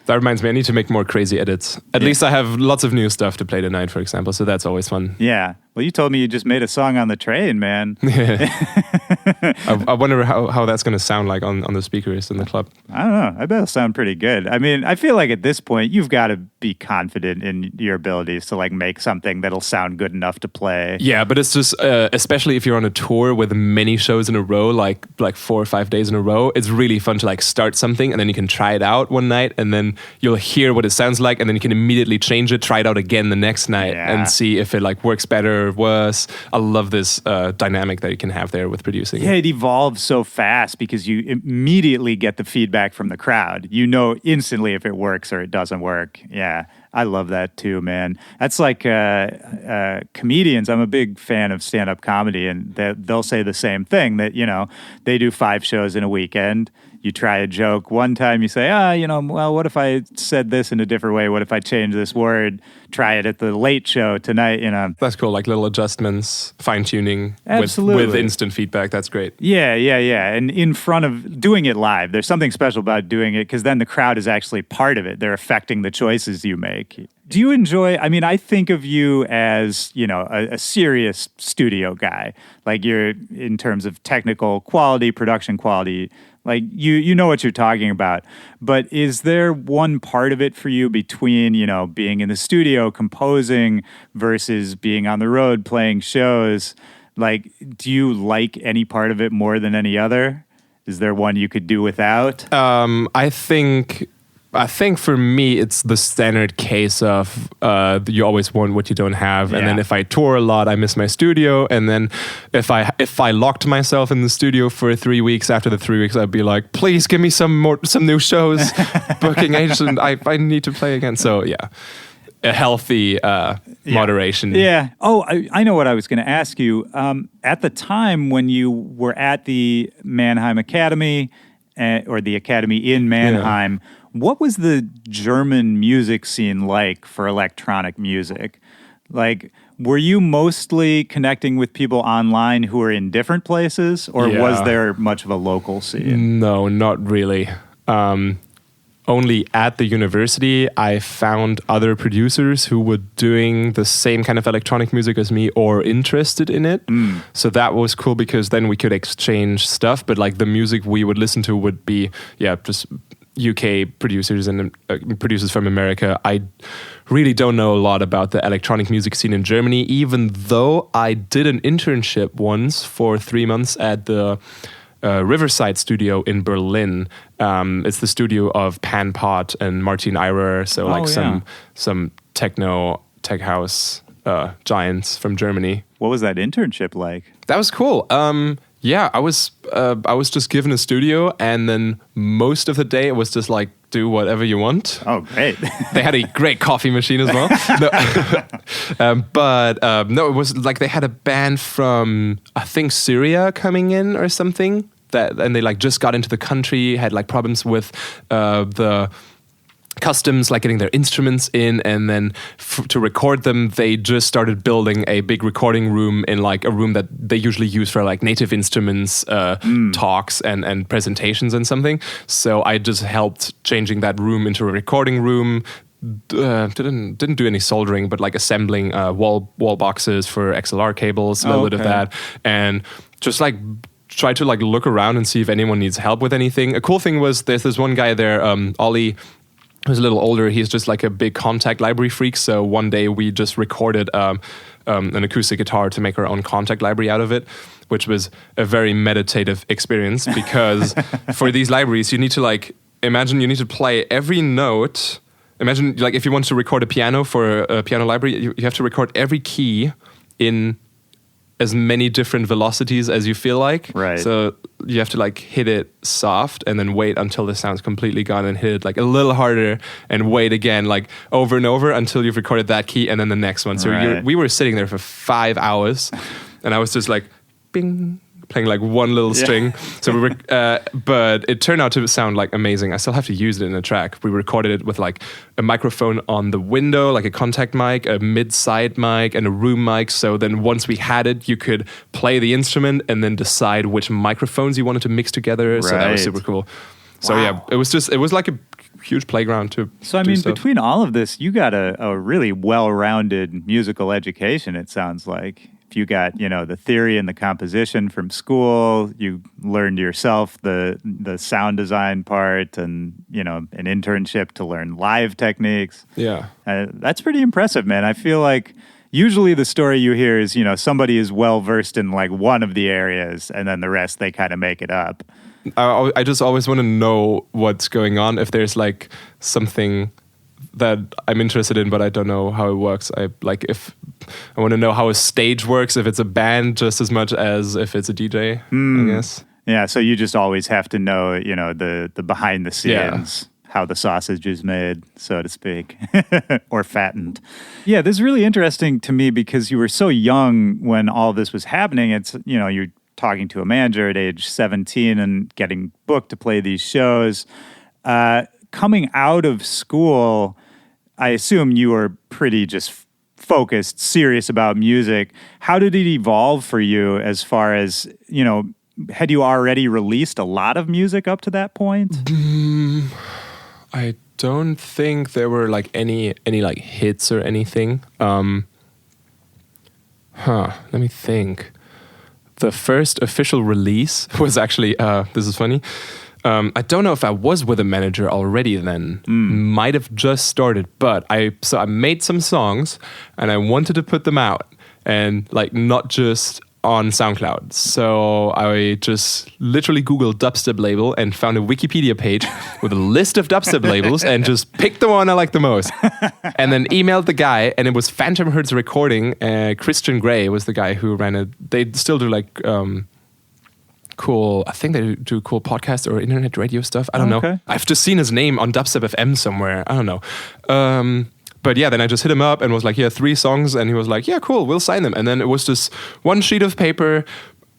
That reminds me, I need to make more crazy edits. At least I have lots of new stuff to play tonight, for example, so that's always fun. Yeah. Well, you told me you just made a song on the train, man. I wonder how that's going to sound like on the speakers in the club. I don't know. I bet it'll sound pretty good. I mean, I feel like at this point, you've got to be confident in your abilities to like make something that'll sound good enough to play. Yeah, but it's just, especially if you're on a tour with many shows in a row, like 4 or 5 days in a row, it's really fun to like start something and then you can try it out one night and then you'll hear what it sounds like and then you can immediately change it, try it out again the next night and see if it like works better or worse. I love this dynamic that you can have there with producing. Yeah, it evolves so fast because you immediately get the feedback from the crowd. You know instantly if it works or it doesn't work. Yeah, I love that too, man. That's like comedians. I'm a big fan of stand-up comedy, and they'll say the same thing, that, they do 5 shows in a weekend. you try a joke one time, you say, well, what if I said this in a different way? What if I change this word? Try it at the late show tonight, That's cool, like little adjustments, fine-tuning Absolutely. with instant feedback. That's great. Yeah. And in front of doing it live, there's something special about doing it because then the crowd is actually part of it. They're affecting the choices you make. Do you enjoy, I think of you as, a serious studio guy. Like you're, in terms of technical quality, production quality, like you know what you're talking about. But is there one part of it for you between, being in the studio composing versus being on the road playing shows? Like, do you like any part of it more than any other? Is there one you could do without? I think for me, it's the standard case of you always want what you don't have. And then if I tour a lot, I miss my studio. And then if I locked myself in the studio for 3 weeks, after the 3 weeks, I'd be like, please give me some new shows, booking agent. I need to play again. So yeah, a healthy moderation. Yeah. Oh, I know what I was going to ask you. At the time when you were at the Mannheim Academy, or the Academy in Mannheim, what was the German music scene like for electronic music? Like, were you mostly connecting with people online who were in different places, or was there much of a local scene? No, not really. Only at the university, I found other producers who were doing the same kind of electronic music as me or interested in it. So that was cool because then we could exchange stuff. But like the music we would listen to would be, just UK producers and producers from America. I really don't know a lot about the electronic music scene in Germany, even though I did an internship once for 3 months at the Riverside studio in Berlin. It's the studio of Pan Pot and Martin Eirer, so some tech house giants from Germany. What was that internship like? That was cool. I was just given a studio, and then most of the day it was just like, do whatever you want. Oh, great. They had a great coffee machine as well. No, it was like they had a band from, I think, Syria coming in or something. And they like just got into the country, had like problems with the customs, like getting their instruments in, and then to record them, they just started building a big recording room in like a room that they usually use for like native instruments, talks and presentations and something. So I just helped changing that room into a recording room. Didn't do any soldering, but like assembling wall boxes for XLR cables, a little bit of that, and just like try to like look around and see if anyone needs help with anything. A cool thing was there's this one guy there, Ollie, who's a little older. He's just like a big Contact library freak. So one day we just recorded an acoustic guitar to make our own Contact library out of it, which was a very meditative experience because for these libraries, you need to like, imagine you need to play every note. Imagine like if you want to record a piano for a piano library, you have to record every key in as many different velocities as you feel like. Right. So you have to like hit it soft and then wait until the sound's completely gone and hit it like a little harder and wait again like over and over until you've recorded that key and then the next one. So we were sitting there for 5 hours and I was just like bing, playing like one little string. So we were, but it turned out to sound like amazing. I still have to use it in a track. We recorded it with like a microphone on the window, like a contact mic, a mid-side mic, and a room mic. So then once we had it, you could play the instrument and then decide which microphones you wanted to mix together. So that was super cool. So it was like a huge playground to So I mean, between all of this, you got a really well-rounded musical education, it sounds like. If you got, the theory and the composition from school, you learned yourself the sound design part and, an internship to learn live techniques. Yeah. That's pretty impressive, man. I feel like usually the story you hear is, somebody is well-versed in like one of the areas and then the rest, they kind of make it up. I just always want to know what's going on. If there's like something that I'm interested in, but I don't know how it works. I want to know how a stage works, if it's a band just as much as if it's a DJ, I guess. Yeah, so you just always have to know, the behind the scenes, how the sausage is made, so to speak, or fattened. Yeah, this is really interesting to me because you were so young when all this was happening. It's, you're talking to a manager at age 17 and getting booked to play these shows. Coming out of school, I assume you were pretty just focused, serious about music. How did it evolve for you as far as, had you already released a lot of music up to that point? I don't think there were like any like hits or anything. Let me think. The first official release was actually, this is funny. I don't know if I was with a manager already then. Might have just started, but I made some songs and I wanted to put them out, and like not just on SoundCloud. So I just literally Googled dubstep label and found a Wikipedia page with a list of dubstep labels and just picked the one I liked the most. And then emailed the guy, and it was Phantom Hertz Recording. Christian Grey was the guy who ran it. They still do like cool, I think they do cool podcast or internet radio stuff. I don't know. I've just seen his name on Dubstep FM somewhere. I don't know. But yeah, then I just hit him up and was like, 3 songs. And he was like, yeah, cool, we'll sign them. And then it was just one sheet of paper,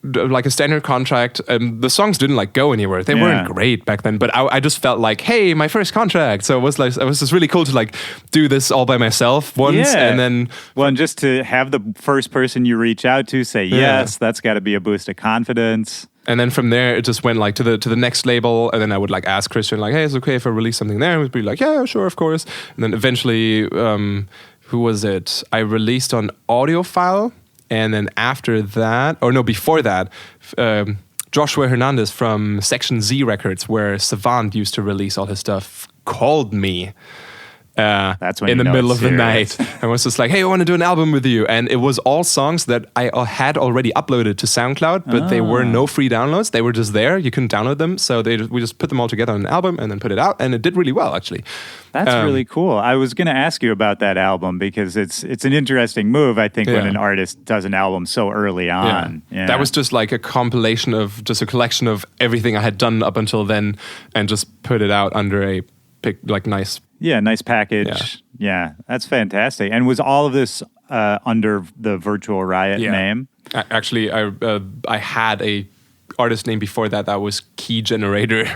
like a standard contract. And the songs didn't like go anywhere. They weren't great back then, but I just felt like, hey, my first contract. So it was just really cool to like do this all by myself once. And then, well, and just to have the first person you reach out to say yes, that's got to be a boost of confidence. And then from there, it just went like to the next label, and then I would like ask Christian like, "Hey, is it okay if I release something there?" And he'd be like, "Yeah, sure, of course." And then eventually, who was it? I released on Audiophile, and then after that, before that, Joshua Hernandez from Section Z Records, where Savant used to release all his stuff, called me. That's when in the middle of the serious. night. I was just like, hey, I want to do an album with you. And it was all songs that I had already uploaded to SoundCloud, but they were no free downloads. They were just there. You couldn't download them. So we just put them all together on an album and then put it out. And it did really well, actually. That's really cool. I was going to ask you about that album because it's an interesting move, I think, when an artist does an album so early on. Yeah. That was just like a compilation of just a collection of everything I had done up until then and just put it out under a nice... Yeah, nice package. Yeah, that's fantastic. And was all of this under the Virtual Riot name? Actually, I had a artist name before that was Key Generator.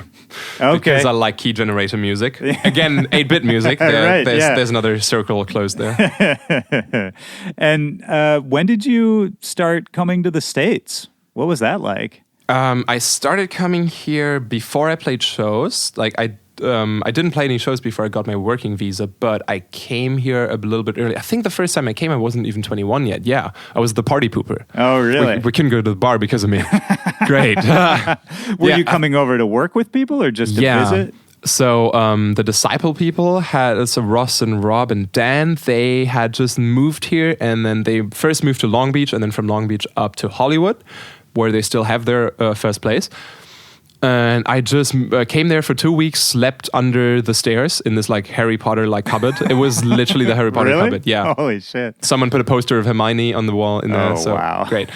Okay. Because I like key generator music. Again, 8-bit music. There's another circle closed there. And when did you start coming to the States? What was that like? I started coming here before I played shows. Like I didn't play any shows before I got my working visa, but I came here a little bit early. I think the first time I came, I wasn't even 21 yet. Yeah, I was the party pooper. Oh, really? We couldn't go to the bar because of me. Great. Were you coming over to work with people or just to visit? So the Disciple people had, so Ross and Rob and Dan, they had just moved here, and then they first moved to Long Beach, and then from Long Beach up to Hollywood, where they still have their first place. And I just came there for 2 weeks, slept under the stairs in this like Harry Potter like cupboard. It was literally the Harry Potter cupboard. Yeah. Holy shit. Someone put a poster of Hermione on the wall in there. So wow. Great.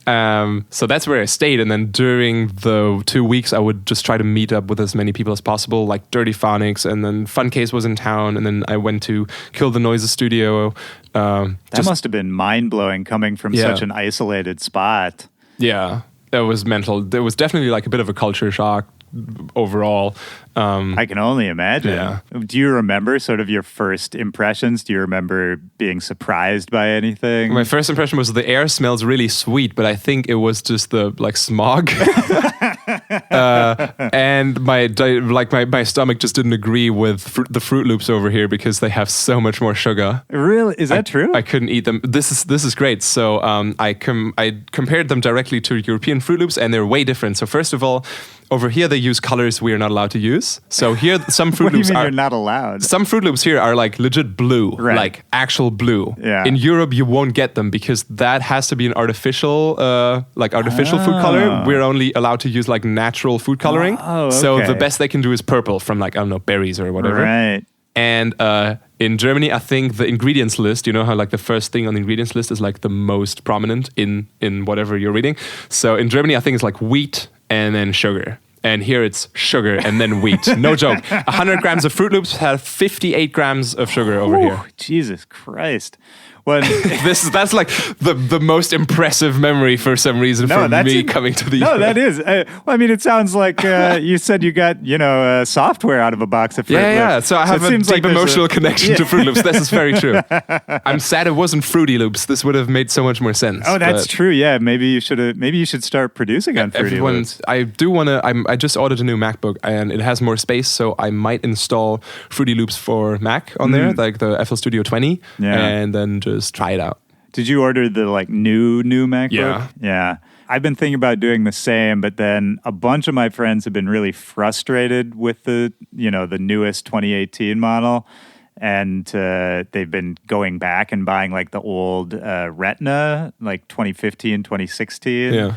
So that's where I stayed. And then during the 2 weeks, I would just try to meet up with as many people as possible, like Dirty Phonics. And then Funcase was in town. And then I went to Kill the Noises studio. That must have been mind-blowing coming from such an isolated spot. Yeah. It was mental. There was definitely like a bit of a culture shock overall. I can only imagine. Yeah. Do you remember sort of your first impressions? Do you remember being surprised by anything? My first impression was the air smells really sweet, but I think it was just the like smog. And my stomach just didn't agree with the Fruit Loops over here because they have so much more sugar. Really? Is that true? I couldn't eat them. This is great. So I compared them directly to European Fruit Loops, and they're way different. So first of all, over here they use colors we are not allowed to use. So here some Fruit What do you Loops mean are you're not allowed? Some Fruit Loops here are like legit blue, like actual blue. Yeah. In Europe you won't get them because that has to be an artificial food color. We're only allowed to use like natural food coloring. Oh, okay. So the best they can do is purple from like, I don't know, berries or whatever. Right. And in Germany, I think the ingredients list, you know how like the first thing on the ingredients list is like the most prominent in whatever you're reading. So in Germany, I think it's like wheat and then sugar. And here it's sugar and then wheat. No joke. 100 grams of Fruit Loops have 58 grams of sugar over here. Jesus Christ. Well, That's like the most impressive memory for some reason from me coming to the No, US. that is. Well, I mean, it sounds like you said you got, software out of a box of Fruit Loops. Yeah. So I have a deep emotional connection to Fruit Loops. This is very true. I'm sad it wasn't Fruity Loops. This would have made so much more sense. Oh, that's true. Yeah, maybe you should start producing on Fruity Loops. I do want to. I just ordered a new MacBook and it has more space, so I might install Fruity Loops for Mac on there, like the FL Studio 20, and then just try it out. Did you order the new MacBook? Yeah. Yeah. I've been thinking about doing the same, but then a bunch of my friends have been really frustrated with the newest 2018 model. And they've been going back and buying like the old Retina, like 2015, 2016. Yeah.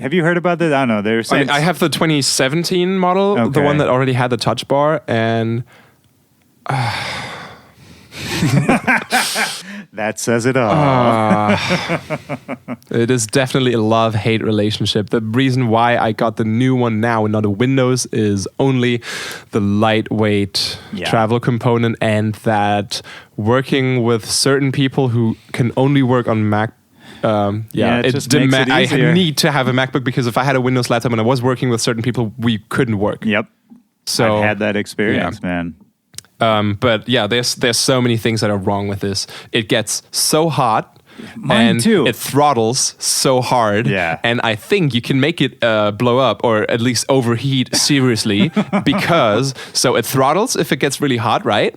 Have you heard about this? I don't know. They're saying I have the 2017 model, the one that already had the touch bar, and that says it all. It is definitely a love-hate relationship. The reason why I got the new one now and not a Windows is only the lightweight travel component, and that working with certain people who can only work on Mac. It just makes it I easier. need to have a MacBook because if I had a Windows laptop and I was working with certain people, we couldn't work. Yep. So I've had that experience, man. But yeah, there's so many things that are wrong with this. It gets so hot. Mine and too. It throttles so hard. Yeah. And I think you can make it blow up or at least overheat seriously because it throttles if it gets really hot, right?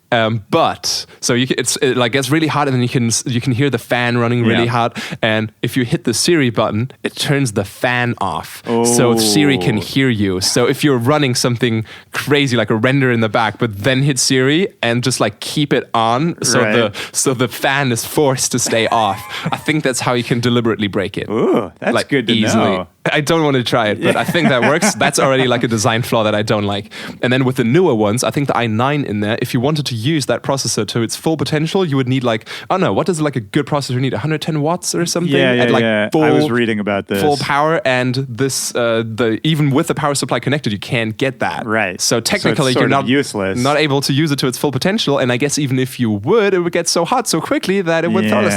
But so it gets really hot, and then you can hear the fan running really hot. And if you hit the Siri button, it turns the fan off, so Siri can hear you. So if you're running something crazy like a render in the back, but then hit Siri and just like keep it on, so the fan is forced to stay off. I think that's how you can deliberately break it. Ooh, that's like, good to easily. know. I don't want to try it, but I think that works. That's already like a design flaw that I don't like. And then with the newer ones, I think the i9 in there, if you wanted to use that processor to its full potential, you would need what does like a good processor need? 110 watts or something? Yeah. Full, I was reading about this. Full power, and this even with the power supply connected, you can't get that. Right. So technically, it's you're not useless. Not able to use it to its full potential. And I guess even if you would, it would get so hot so quickly that it would throttle.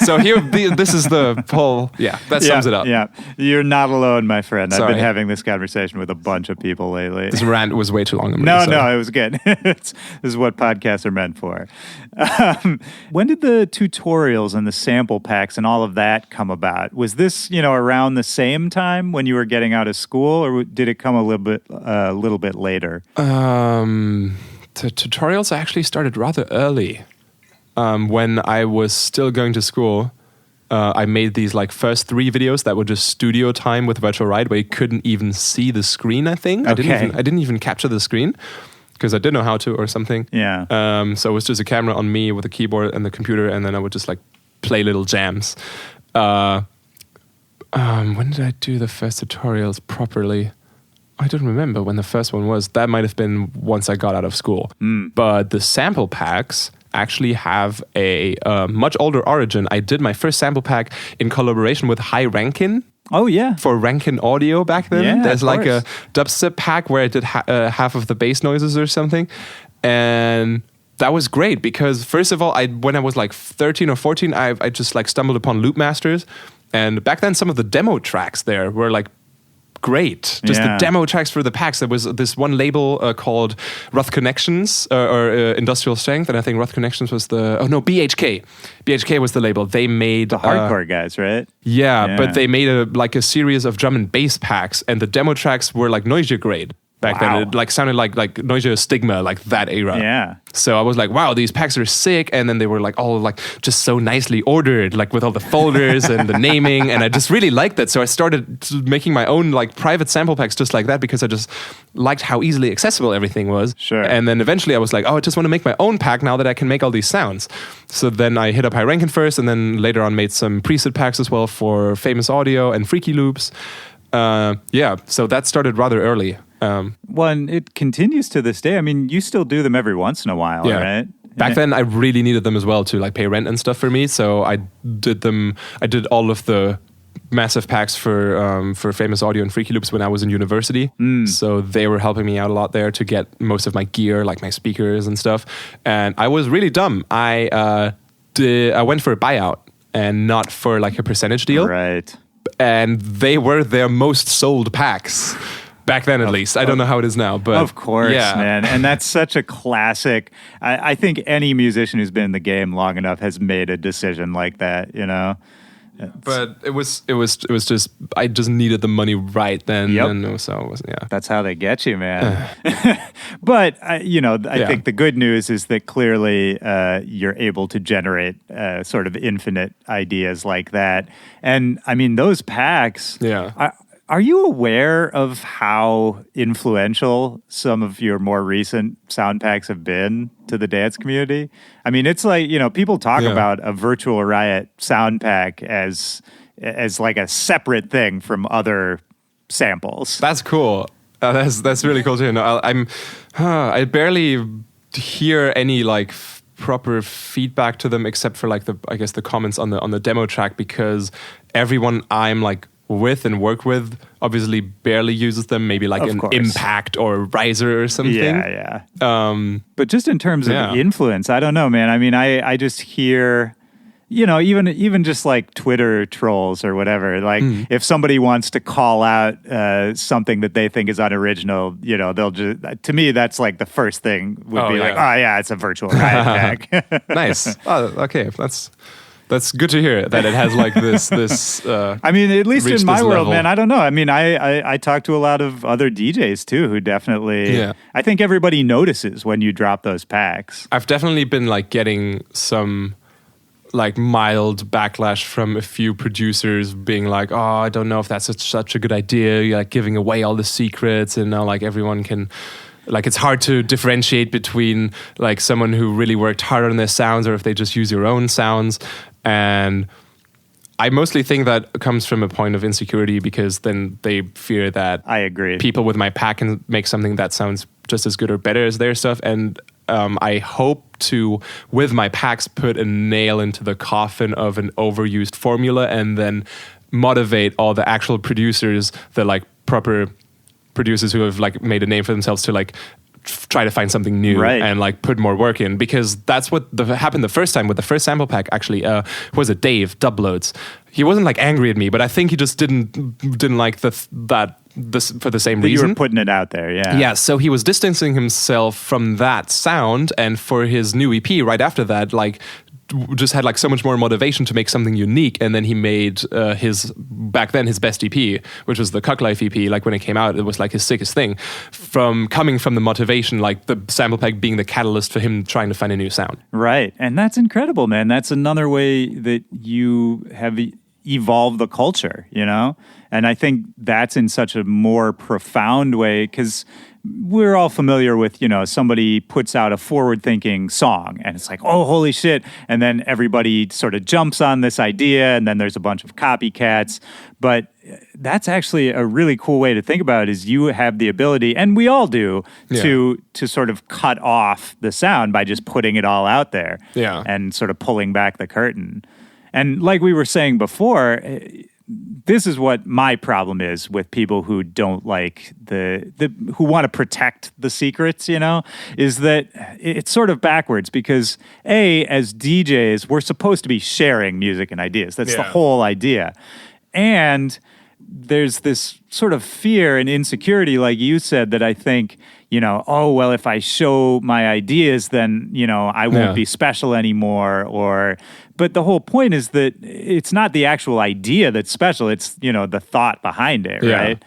So here, this is the whole. Yeah, that sums it up. Yeah, you're not alone, my friend. I've Sorry. been having this conversation with a bunch of people lately. This rant was way too long. No, it was good. This is what podcasts are meant for. When did the tutorials and the sample packs and all of that come about? Was this, around the same time when you were getting out of school, or did it come a little bit later? The tutorials actually started rather early. When I was still going to school, I made these like first 3 videos that were just studio time with Virtual Riot, where you couldn't even see the screen. I think I didn't even capture the screen because I didn't know how to or something. Yeah. So it was just a camera on me with a keyboard and the computer, and then I would just like play little jams. When did I do the first tutorials properly? I don't remember when the first one was. That might have been once I got out of school. But the sample packs actually have a much older origin. I did my first sample pack in collaboration with High Rankin. Oh, yeah. For Rankin Audio back then. Yeah, There's of like course. a dubstep pack where I did half of the bass noises or something. And that was great because, first of all, when I was like 13 or 14, I just like stumbled upon Loop Masters. And back then, some of the demo tracks there were like great. Just the demo tracks for the packs. There was this one label called Roth Connections or Industrial Strength, and I think Roth Connections was BHK. BHK was the label. They made The hardcore guys, right? Yeah, but they made a series of drum and bass packs, and the demo tracks were like Noisia grade. Back then, it like sounded like Noisia Stigma, like that era. Yeah. So I was like, wow, these packs are sick. And then they were like all like just so nicely ordered, like with all the folders and the naming. And I just really liked that. So I started making my own like private sample packs just like that because I just liked how easily accessible everything was. Sure. And then eventually I was like, I just want to make my own pack now that I can make all these sounds. So then I hit up High Rankin first, and then later on made some preset packs as well for Famous Audio and Freaky Loops. So that started rather early. Well, it continues to this day. I mean, you still do them every once in a while, right? Back then, I really needed them as well to like pay rent and stuff for me. So I did them. I did all of the massive packs for Famous Audio and Freaky Loops when I was in university. So they were helping me out a lot there to get most of my gear, like my speakers and stuff. And I was really dumb. I I went for a buyout and not for like a percentage deal. Right. And they were their most sold packs. Back then, at least. I don't know how it is now, but of course, yeah. man. And that's such a classic. I think any musician who's been in the game long enough has made a decision like that, you know? But it was just I just needed the money right then. Yep. And so it was, yeah. That's how they get you, man. But I think the good news is that clearly you're able to generate sort of infinite ideas like that. And I mean, those packs. Yeah. Are you aware of how influential some of your more recent sound packs have been to the dance community? I mean, it's like, people talk about a virtual Riot sound pack as like a separate thing from other samples. That's cool. That's really cool too. No, I barely hear any like proper feedback to them except for like the comments on the demo track, because everyone I'm like with and work with obviously barely uses them, maybe like an Impact or Riser or something. Yeah. But just in terms of influence, I don't know, man. I mean, I just hear, even just like Twitter trolls or whatever, like if somebody wants to call out something that they think is unoriginal, they'll just, to me, that's like the first thing would be like, oh yeah, it's a virtual Riot pack. Nice. Oh, okay. That's good to hear that it has like this. I mean, at least in my world, level. man, I don't know. I mean, I talk to a lot of other DJs too who definitely. Yeah. I think everybody notices when you drop those packs. I've definitely been like getting some like mild backlash from a few producers being like, "Oh, I don't know if that's such a good idea. You're like giving away all the secrets, and now like everyone can." Like it's hard to differentiate between like someone who really worked hard on their sounds or if they just use your own sounds. And I mostly think that comes from a point of insecurity, because then they fear that I agree. People with my pack can make something that sounds just as good or better as their stuff. And I hope to, with my packs, put a nail into the coffin of an overused formula and then motivate all the actual producers, the like proper producers who have like made a name for themselves, to like try to find something new and like put more work in, because that's what happened the first time with the first sample pack. Actually, was it Dave Dubloads? He wasn't like angry at me, but I think he just didn't like this for the same reason. You were putting it out there, yeah. So he was distancing himself from that sound, and for his new EP right after that, like just had like so much more motivation to make something unique. And then he made his best EP, which was the Cuck Life EP. Like when it came out, it was like his sickest thing, coming from the motivation, like the sample pack being the catalyst for him trying to find a new sound. Right. And that's incredible, man. That's another way that you have evolved the culture, And I think that's in such a more profound way, because we're all familiar with, somebody puts out a forward-thinking song and it's like, oh, holy shit. And then everybody sort of jumps on this idea, and then there's a bunch of copycats. But that's actually a really cool way to think about it, is you have the ability, and we all do, to sort of cut off the sound by just putting it all out there and sort of pulling back the curtain. And like we were saying before, this is what my problem is with people who don't like who want to protect the secrets, is that it's sort of backwards, because as DJs, we're supposed to be sharing music and ideas. That's the whole idea. And there's this sort of fear and insecurity, like you said, that I think, if I show my ideas, then, I won't be special anymore, but the whole point is that it's not the actual idea that's special. It's, the thought behind it, right?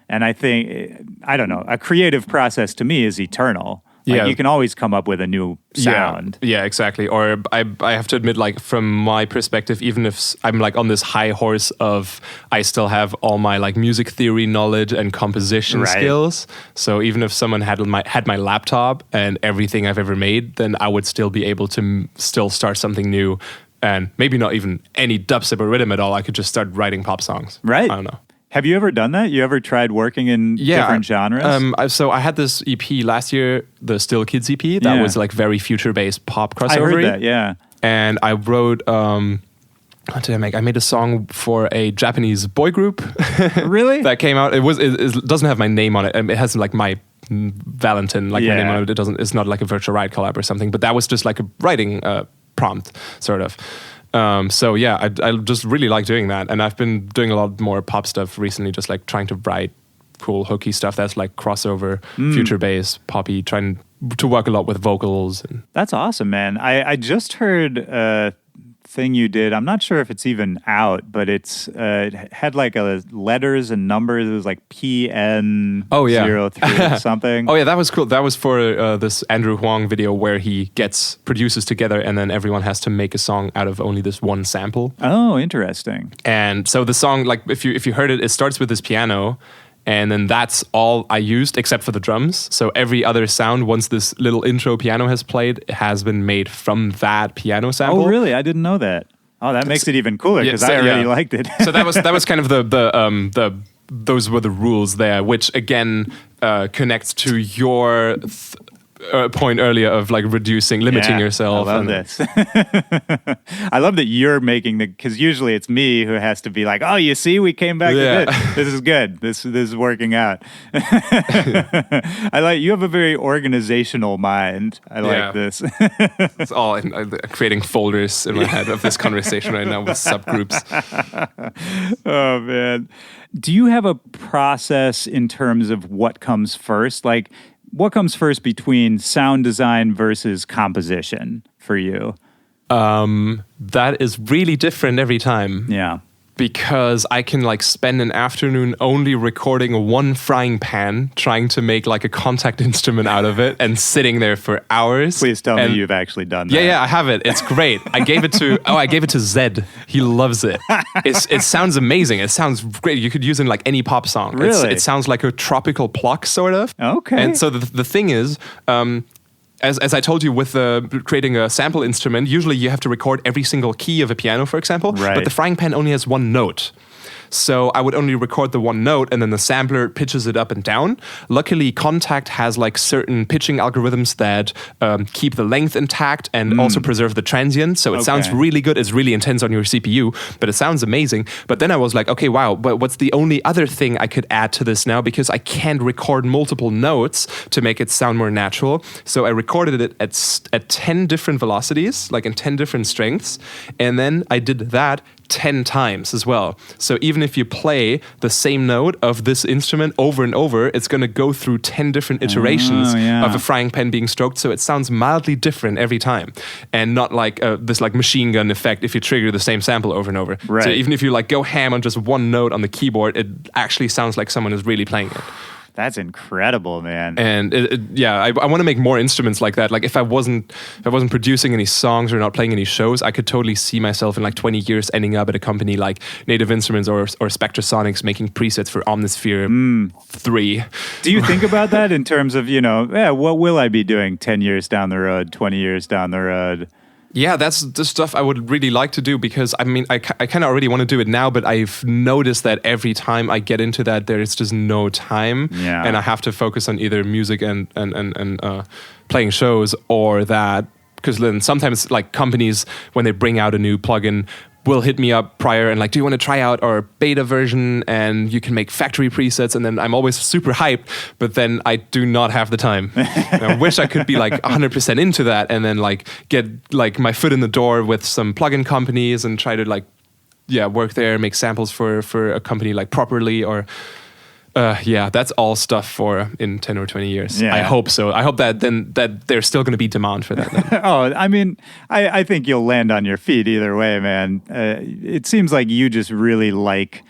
And I think, I don't know, a creative process to me is eternal. Like you can always come up with a new sound. Yeah, exactly. Or I have to admit, like from my perspective, even if I'm like on this high horse of, I still have all my like music theory knowledge and composition skills. So even if someone had my laptop and everything I've ever made, then I would still be able to still start something new. And maybe not even any dubstep or rhythm at all. I could just start writing pop songs. Right. I don't know. Have you ever done that? You ever tried working in different genres? So I had this EP last year, the Still Kids EP, that was like very future-based pop crossover. I heard that, yeah. And I wrote, what did I make? I made a song for a Japanese boy group. Really? That came out. It doesn't have my name on it. It has like my Valentin, like my name on it. It's not like a Virtual Riot collab or something, but that was just like a writing prompt, sort of. So yeah, I just really like doing that, and I've been doing a lot more pop stuff recently, just like trying to write cool hooky stuff that's like crossover, future bass, poppy, trying to work a lot with vocals. And That's awesome, man. I just heard a thing you did. I'm not sure if it's even out, but it had like a letters and numbers. It was like PN 03 or something. Oh yeah, that was cool. That was for this Andrew Huang video where he gets producers together and then everyone has to make a song out of only this one sample. Oh, interesting. And so the song, like if you heard it, it starts with this piano. And then that's all I used except for the drums. So every other sound, once this little intro piano has played, has been made from that piano sample. Oh, really? I didn't know that. Oh, that makes it even cooler because I already liked it. So that was kind of the those were the rules there, which again connects to your point earlier of like limiting yourself. I love this. I love that you're making because usually it's me who has to be like, oh, you see, we came back to this. This is good. This is working out. You have a very organizational mind. I like this. It's all creating folders in my head of this conversation right now with subgroups. Oh man. Do you have a process in terms of what comes first? Like, what comes first between sound design versus composition for you? That is really different every time. Yeah. Because I can like spend an afternoon only recording one frying pan, trying to make like a contact instrument out of it and sitting there for hours. Please tell me you've actually done that. Yeah, I have it. It's great. I gave it to Zedd. He loves it. It sounds amazing. It sounds great. You could use it in like any pop song. Really? It sounds like a tropical pluck, sort of. Okay. And so the thing is, as I told you, with creating a sample instrument, usually you have to record every single key of a piano, for example. Right. But the frying pan only has one note. So I would only record the one note and then the sampler pitches it up and down. Luckily, Kontakt has like certain pitching algorithms that keep the length intact and also preserve the transient. So it sounds really good. It's really intense on your CPU, but it sounds amazing. But then I was like, okay, wow, but what's the only other thing I could add to this now? Because I can't record multiple notes to make it sound more natural. So I recorded it at 10 different velocities, like in 10 different strengths. And then I did that 10 times as well. So even if you play the same note of this instrument over and over, it's going to go through 10 different iterations of a frying pan being stroked. So it sounds mildly different every time and not like this like machine gun effect if you trigger the same sample over and over. Right. So even if you like go ham on just one note on the keyboard, it actually sounds like someone is really playing it. That's incredible, man. And I want to make more instruments like that. Like if I wasn't producing any songs or not playing any shows, I could totally see myself in like 20 years ending up at a company like Native Instruments or Spectrasonics making presets for Omnisphere 3. Do you think about that in terms of, what will I be doing 10 years down the road, 20 years down the road? Yeah, that's the stuff I would really like to do because, I mean, I kind of already want to do it now, but I've noticed that every time I get into that, there is just no time. Yeah. And I have to focus on either music and playing shows or that. Because then sometimes, like, companies, when they bring out a new plugin, will hit me up prior and like, do you want to try out our beta version? And you can make factory presets. And then I'm always super hyped, but then I do not have the time. I wish I could be like 100% into that and then like get like my foot in the door with some plugin companies and try to like, work there, make samples for a company like properly or... that's all stuff for in 10 or 20 years. Yeah. I hope so. I hope that there's still going to be demand for that then. I mean, I think you'll land on your feet either way, man. It seems like you just really like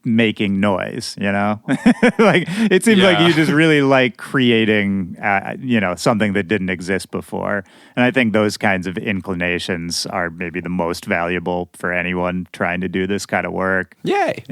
making noise, like it seems like you just really like creating something that didn't exist before, and I think those kinds of inclinations are maybe the most valuable for anyone trying to do this kind of work. Yay.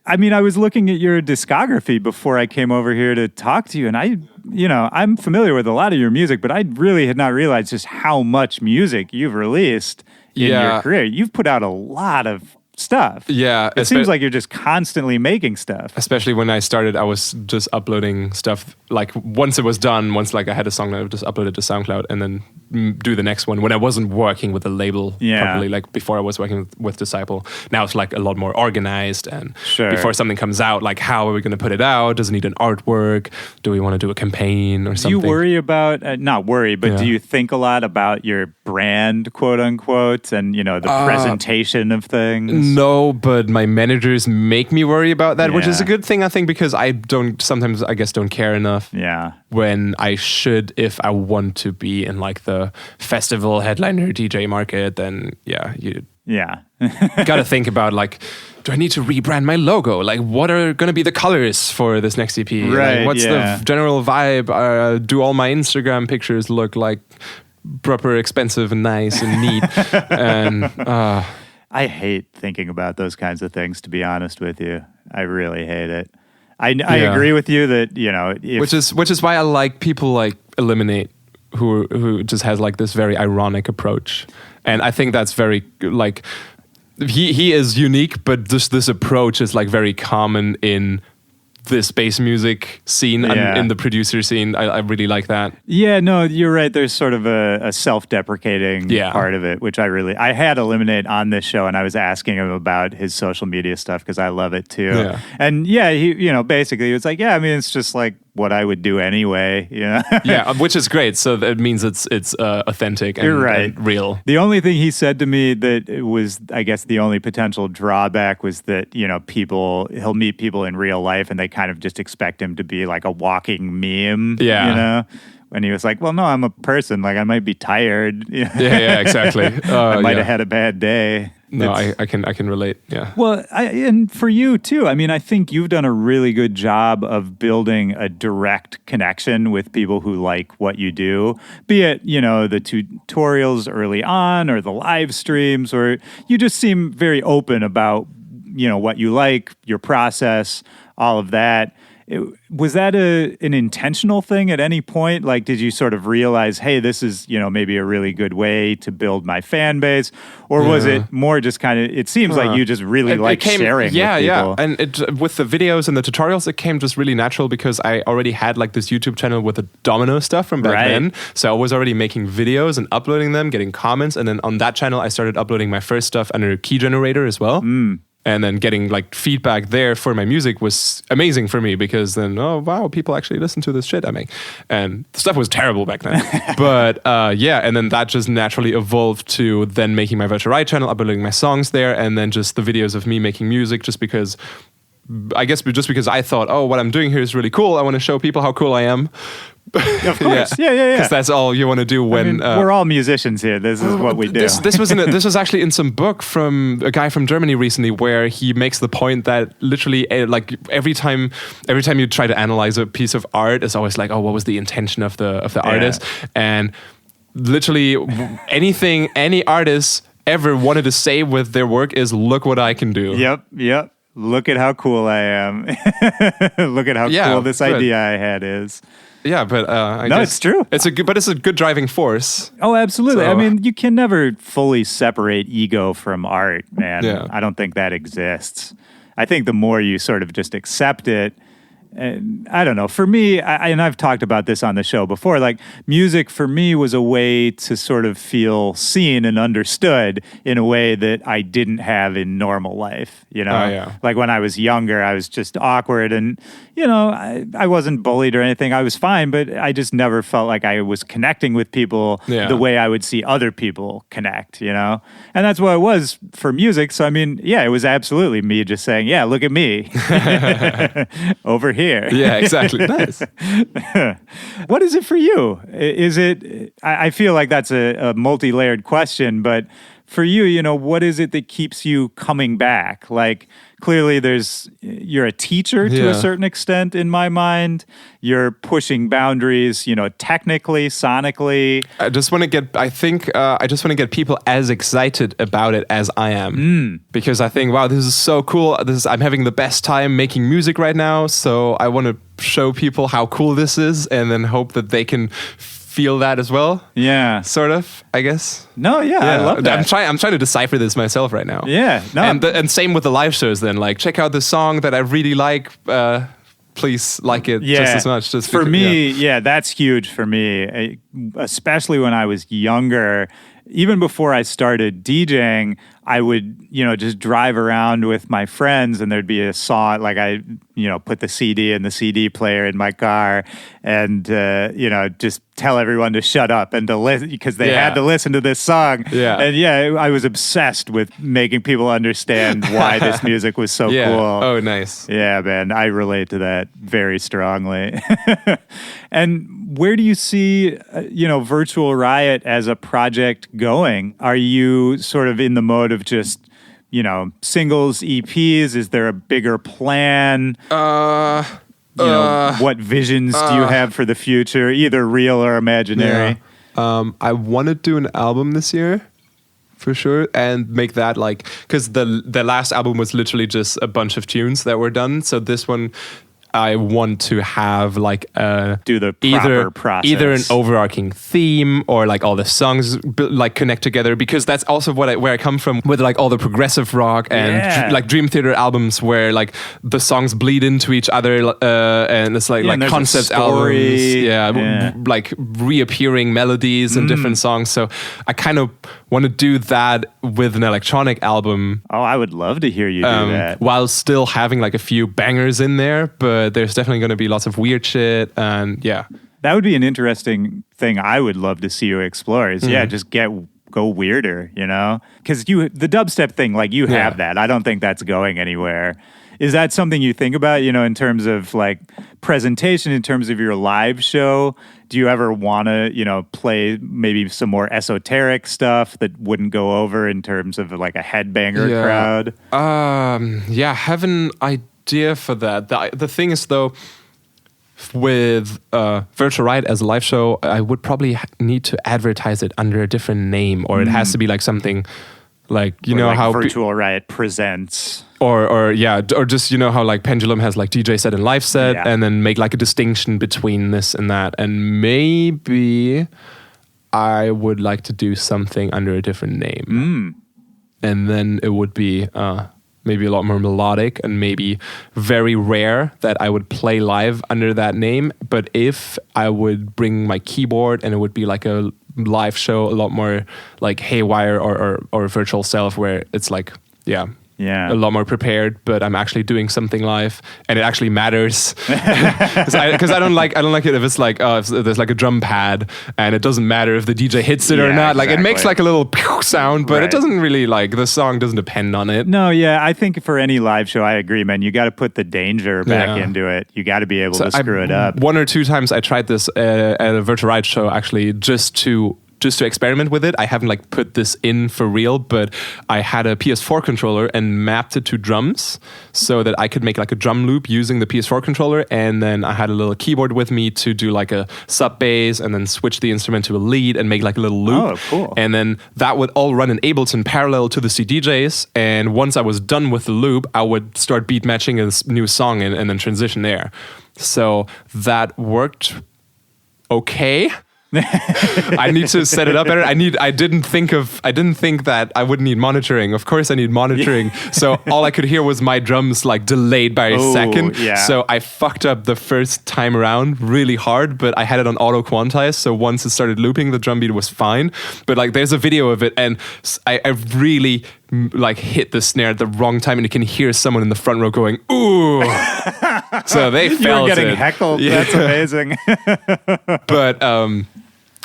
I mean, I was looking at your discography before I came over here to talk to you, and I'm familiar with a lot of your music, but I really had not realized just how much music you've released in your career. You've put out a lot of stuff. Yeah, It seems like you're just constantly making stuff. especially when I started, I was just uploading stuff. Like once it was done, once like I had a song that I would just upload it to SoundCloud and then do the next one when I wasn't working with the label Yeah. properly. Like before I was working with Disciple. Now it's like a lot more organized, and Sure. before something comes out, like how are we going to put it out? Does it need an artwork? Do we want to do a campaign or Do something? you worry about, not worry, but Yeah. do you think a lot about your brand, quote unquote, and, the presentation of things? No, but my managers make me worry about that, which is Yeah. a good thing, I think, because I sometimes I guess don't care enough. Yeah. When I should, if I want to be in like the festival headliner DJ market, then yeah, you Yeah. got to think about like, do I need to rebrand my logo? Like, what are going to be the colors for this next EP? Right, Like, what's yeah. the general vibe? Do all my Instagram pictures look like proper expensive and nice and neat? And I hate thinking about those kinds of things, to be honest with you. I really hate it. I Yeah. agree with you that, if, which is why I like people like Eliminate, who just has like this very ironic approach, and I think that's very like he is unique, but just this approach is like very common in this bass music scene Yeah. and in the producer scene. I really like that. Yeah, no, you're right. There's sort of a self-deprecating Yeah. part of it, which I had Eliminate on this show, and I was asking him about his social media stuff because I love it too. Yeah. And yeah, he, basically he was like, yeah, I mean, it's just like what I would do anyway. Yeah, which is great. So that means it's authentic and, You're right. and real. The only thing he said to me that it was, I guess, the only potential drawback was that, he'll meet people in real life and they kind of just expect him to be like a walking meme. Yeah. And he was like, well, no, I'm a person. Like, I might be tired. Yeah, exactly. I might yeah. have had a bad day. No, It's- I can relate. Yeah. Well, and for you too. I mean, I think you've done a really good job of building a direct connection with people who like what you do, be it, the tutorials early on or the live streams, or you just seem very open about, what you like, your process, all of that. Was that an intentional thing at any point? Like, did you sort of realize, hey, this is, maybe a really good way to build my fan base? Or was it more just kind of, it seems like you just really like sharing with people. Yeah. And with the videos and the tutorials, it came just really natural because I already had like this YouTube channel with the domino stuff from back Right. then. So I was already making videos and uploading them, getting comments. And then on that channel, I started uploading my first stuff under a key generator as well. And then getting like feedback there for my music was amazing for me because then, oh, wow, people actually listen to this shit I make. And the stuff was terrible back then. But yeah, and then that just naturally evolved to then making my Virtual Riot channel, uploading my songs there, and then just the videos of me making music just because I thought, oh, what I'm doing here is really cool. I want to show people how cool I am. Of course. Yeah. Because that's all you want to do when... we're all musicians here. This is what we do. This was actually in some book from a guy from Germany recently, where he makes the point that literally, like every time you try to analyze a piece of art, it's always like, oh, what was the intention of the artist? And literally, anything any artist ever wanted to say with their work is, look what I can do. Yep. Look at how cool I am. Look at how cool this idea I had is. Yeah, but I No, guess it's true. It's a good driving force. Oh, absolutely. So- I mean, you can never fully separate ego from art, man. Yeah. I don't think that exists. I think the more you sort of just accept it, and I don't know. For me, and I've talked about this on the show before, like music for me was a way to sort of feel seen and understood in a way that I didn't have in normal life, Oh, yeah. Like when I was younger, I was just awkward and, I wasn't bullied or anything. I was fine, but I just never felt like I was connecting with people Yeah. the way I would see other people connect, And that's what it was for music. So, I mean, yeah, it was absolutely me just saying, yeah, look at me over here. Yeah, exactly. Nice. What is it for you? Is it, I feel like that's a multi-layered question, but for you, what is it that keeps you coming back? Like, clearly you're a teacher to a Yeah. certain extent in my mind. You're pushing boundaries, technically, sonically. I just want to get people as excited about it as I am. Because I think, wow, this is so cool. I'm having the best time making music right now. So I want to show people how cool this is and then hope that they can feel that as well. Yeah. Sort of, I guess. No, yeah, I love that. I'm trying to decipher this myself right now. Yeah. No. And same with the live shows then. Like, check out this song that I really like. Please like it just as much. Just for me, that's huge for me, especially when I was younger. Even before I started DJing, I would, just drive around with my friends and there'd be a song, like I, put the CD in the CD player in my car and, just tell everyone to shut up and to listen because they had to listen to this song. Yeah. And I was obsessed with making people understand why this music was so cool. Oh, nice. Yeah, man, I relate to that very strongly. And where do you see, Virtual Riot as a project going? Are you sort of in the mode of just, singles, EPs? Is there a bigger plan? What visions do you have for the future, either real or imaginary? Yeah. I want to do an album this year. For sure, and make that because the last album was literally just a bunch of tunes that were done. So this one, I want to have do the proper process. Either an overarching theme or all the songs connect together, because that's also where I come from with all the progressive rock and Dream Theater albums where the songs bleed into each other and it's and concept albums, reappearing melodies in different songs. So I kind of want to do that with an electronic album. Oh, I would love to hear you do that. While still having a few bangers in there, but there's definitely going to be lots of weird shit, and that would be an interesting thing I would love to see you explore is just go weirder, because the dubstep thing, have that. I don't think that's going anywhere. Is that something you think about, in terms of presentation, in terms of your live show? Do you ever want to, play maybe some more esoteric stuff that wouldn't go over in terms of a headbanger crowd? Have an idea for that. The thing is, though, with Virtual Riot as a live show, I would probably need to advertise it under a different name, or it has to be something how Virtual Riot presents, or just how Pendulum has DJ set and live set, and then make a distinction between this and that, and maybe I would like to do something under a different name, and then it would be maybe a lot more melodic and maybe very rare that I would play live under that name. But if I would bring my keyboard and it would be a live show, a lot more Haywire or Virtual Self, where it's a lot more prepared, but I'm actually doing something live and it actually matters. Because I don't like it if it's if there's a drum pad and it doesn't matter if the DJ hits it or not. It makes a little pew sound, but it doesn't really the song doesn't depend on it. No, I think for any live show, I agree, man. You got to put the danger back into it. You got to be able to screw it up. One or two times I tried this at a Virtual Riot show, actually, just to experiment with it. I haven't put this in for real, but I had a PS4 controller and mapped it to drums so that I could make a drum loop using the PS4 controller, and then I had a little keyboard with me to do a sub bass and then switch the instrument to a lead and make a little loop. Oh, cool. And then that would all run in Ableton parallel to the CDJs, and once I was done with the loop, I would start beat matching a new song and then transition there. So that worked okay. I need to set it up better. I didn't think that I would need monitoring. Of course I need monitoring. So all I could hear was my drums delayed by a second. Yeah. So I fucked up the first time around really hard, but I had it on auto quantize. So once it started looping, the drum beat was fine. But there's a video of it, and I really hit the snare at the wrong time, and you can hear someone in the front row going, "Ooh!" So they felt it. You were getting heckled. Yeah. That's amazing.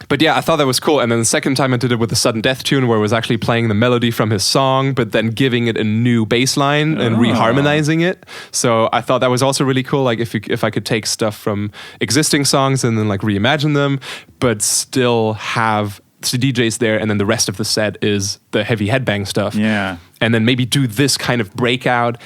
But yeah, I thought that was cool. And then the second time I did it with the Sudden Death tune, where I was actually playing the melody from his song, but then giving it a new bass line and reharmonizing it. So I thought that was also really cool. If I could take stuff from existing songs and then reimagine them, but still have the DJs there, and then the rest of the set is the heavy headbang stuff. Yeah. And then maybe do this kind of breakout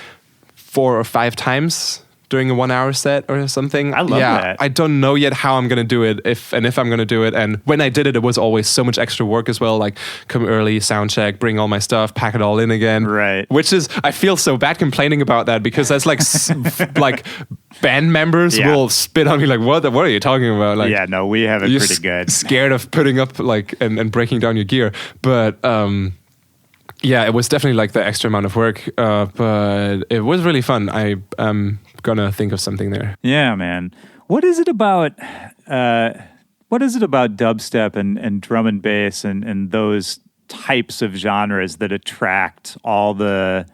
4 or 5 times during a 1 hour set or something. I love that. I don't know yet how I'm going to do it, if I'm going to do it. And when I did it, it was always so much extra work as well. Like come early, sound check, bring all my stuff, pack it all in again. Right. Which is, I feel so bad complaining about that because that's like, like band members will spit on me like, what are you talking about? Like, yeah, no, we have it you're pretty good. Scared of putting up like and breaking down your gear. But yeah, it was definitely like the extra amount of work, but it was really fun. I'm gonna think of something there. Yeah, man. What is it about dubstep and drum and bass and those types of genres that attract all the,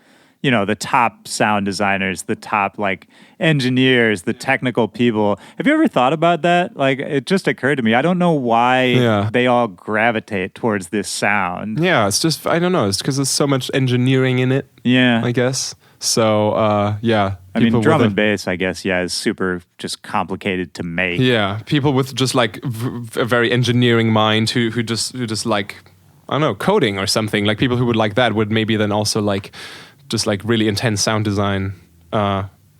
you know, the top sound designers, the top like engineers, the technical people? Have you ever thought about that? Like, it just occurred to me. I don't know why they all gravitate towards this sound. Yeah, it's just, I don't know. It's because there's so much engineering in it. Yeah, I guess. So, yeah. I mean, drum and bass, I guess, is super just complicated to make. Yeah, people with just like a very engineering mind who just like, I don't know, coding or something. Like people who would like that would maybe then also like just like really intense sound design.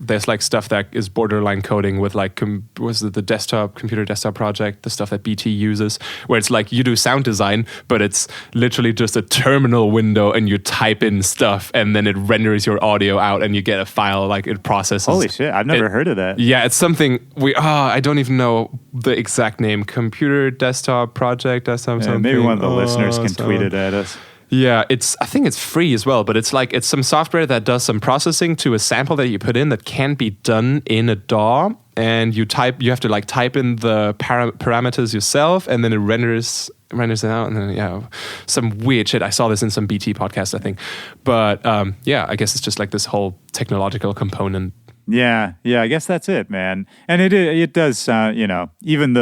There's like stuff that is borderline coding with like, was it the computer desktop project, the stuff that BT uses, where it's like you do sound design, but it's literally just a terminal window and you type in stuff and then it renders your audio out and you get a file, like it processes. Holy shit, I've never heard of that. Yeah, it's something I don't even know the exact name. Computer desktop project, something. Maybe one of the listeners can tweet it at us. Yeah, I think it's free as well, but it's some software that does some processing to a sample that you put in that can be done in a DAW, and you have to like type in the parameters yourself, and then it renders it out, and then some weird shit. I saw this in some BT podcast, I think, but I guess it's just like this whole technological component. Yeah, I guess that's it, man. And it does sound, you know, even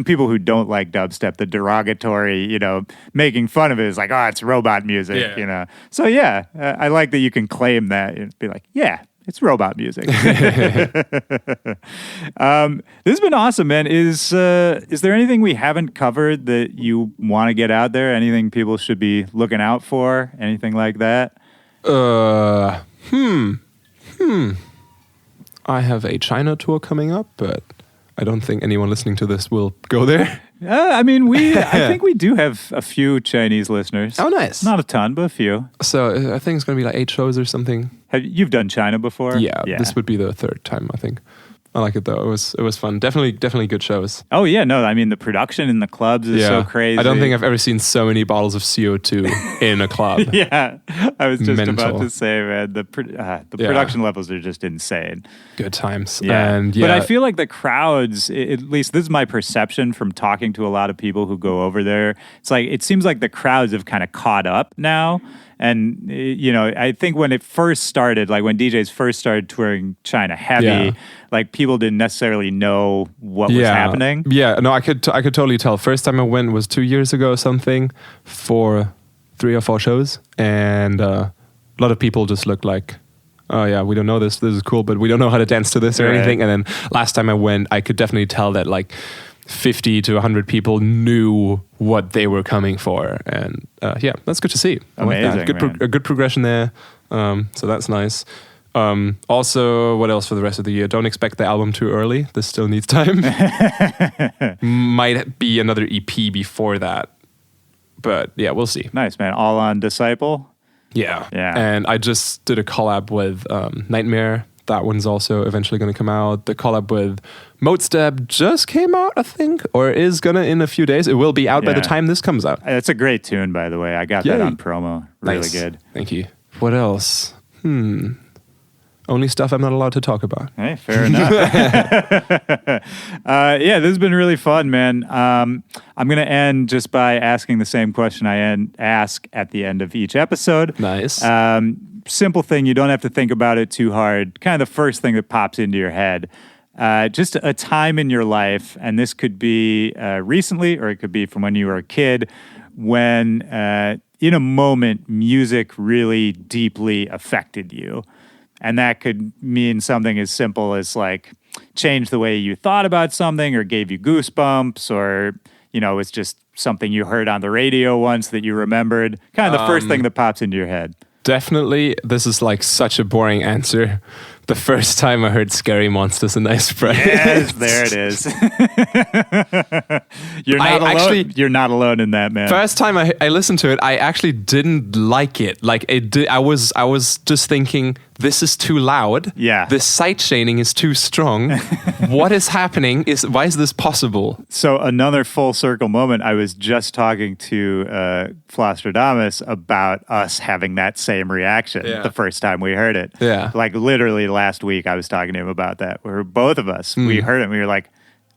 people who don't like dubstep, the derogatory, you know, making fun of it is like, oh, it's robot music, you know. So I like that you can claim that and be like, yeah, it's robot music. This has been awesome, man. Is there anything we haven't covered that you want to get out there? Anything people should be looking out for? Anything like that? I have a China tour coming up, but I don't think anyone listening to this will go there. I mean, I think we do have a few Chinese listeners. Oh, nice. Not a ton, but a few. So I think it's going to be like 8 shows or something. You've done China before? Yeah, this would be the 3rd time, I think. I like it though. It was fun. Definitely good shows. Oh yeah, no, I mean the production in the clubs is so crazy. I don't think I've ever seen so many bottles of CO2 in a club. Yeah, I was just about to say, man, the production levels are just insane. Good times. Yeah. And but I feel like the crowds, at least this is my perception from talking to a lot of people who go over there. It's like it seems like the crowds have kind of caught up now. And, you know, I think when it first started, like when DJs first started touring China heavy, like people didn't necessarily know what was happening. Yeah, no, I could totally tell. First time I went was 2 years ago or something for 3 or 4 shows. And a lot of people just looked like, oh yeah, we don't know this. This is cool, but we don't know how to dance to this or anything. And then last time I went, I could definitely tell that like 50 to 100 people knew what they were coming for, and that's good to see. Amazing, a good progression there. So that's nice. Also, what else for the rest of the year? Don't expect the album too early. This still needs time. Might be another EP before that, but yeah, we'll see. Nice, man. All on Disciple. Yeah. And I just did a collab with Nightmare. That one's also eventually going to come out. The collab with Modestep just came out, I think, or is going to in a few days. It will be out by the time this comes out. It's a great tune, by the way. I got that on promo. Really good. Thank you. What else? Only stuff I'm not allowed to talk about. Hey, fair enough. This has been really fun, man. I'm going to end just by asking the same question I ask at the end of each episode. Nice. Simple thing. You don't have to think about it too hard. Kind of the first thing that pops into your head. Just a time in your life, and this could be recently or it could be from when you were a kid, when in a moment music really deeply affected you. And that could mean something as simple as like changed the way you thought about something or gave you goosebumps, or, you know, it's just something you heard on the radio once that you remembered. Kind of the first thing that pops into your head. Definitely, this is like such a boring answer, The first time I heard Scary Monsters and Ice Sprite. Yes, there it is. You're not alone. You're not alone in that, man. First time I listened to it, I actually didn't like it. Like I was just thinking, this is too loud. Yeah. The sight shading is too strong. What is happening? Why is this possible? So another full circle moment. I was just talking to Flosstradamus about us having that same reaction the first time we heard it. Yeah. Like literally last week, I was talking to him about that. Where both of us, we heard it and we were like,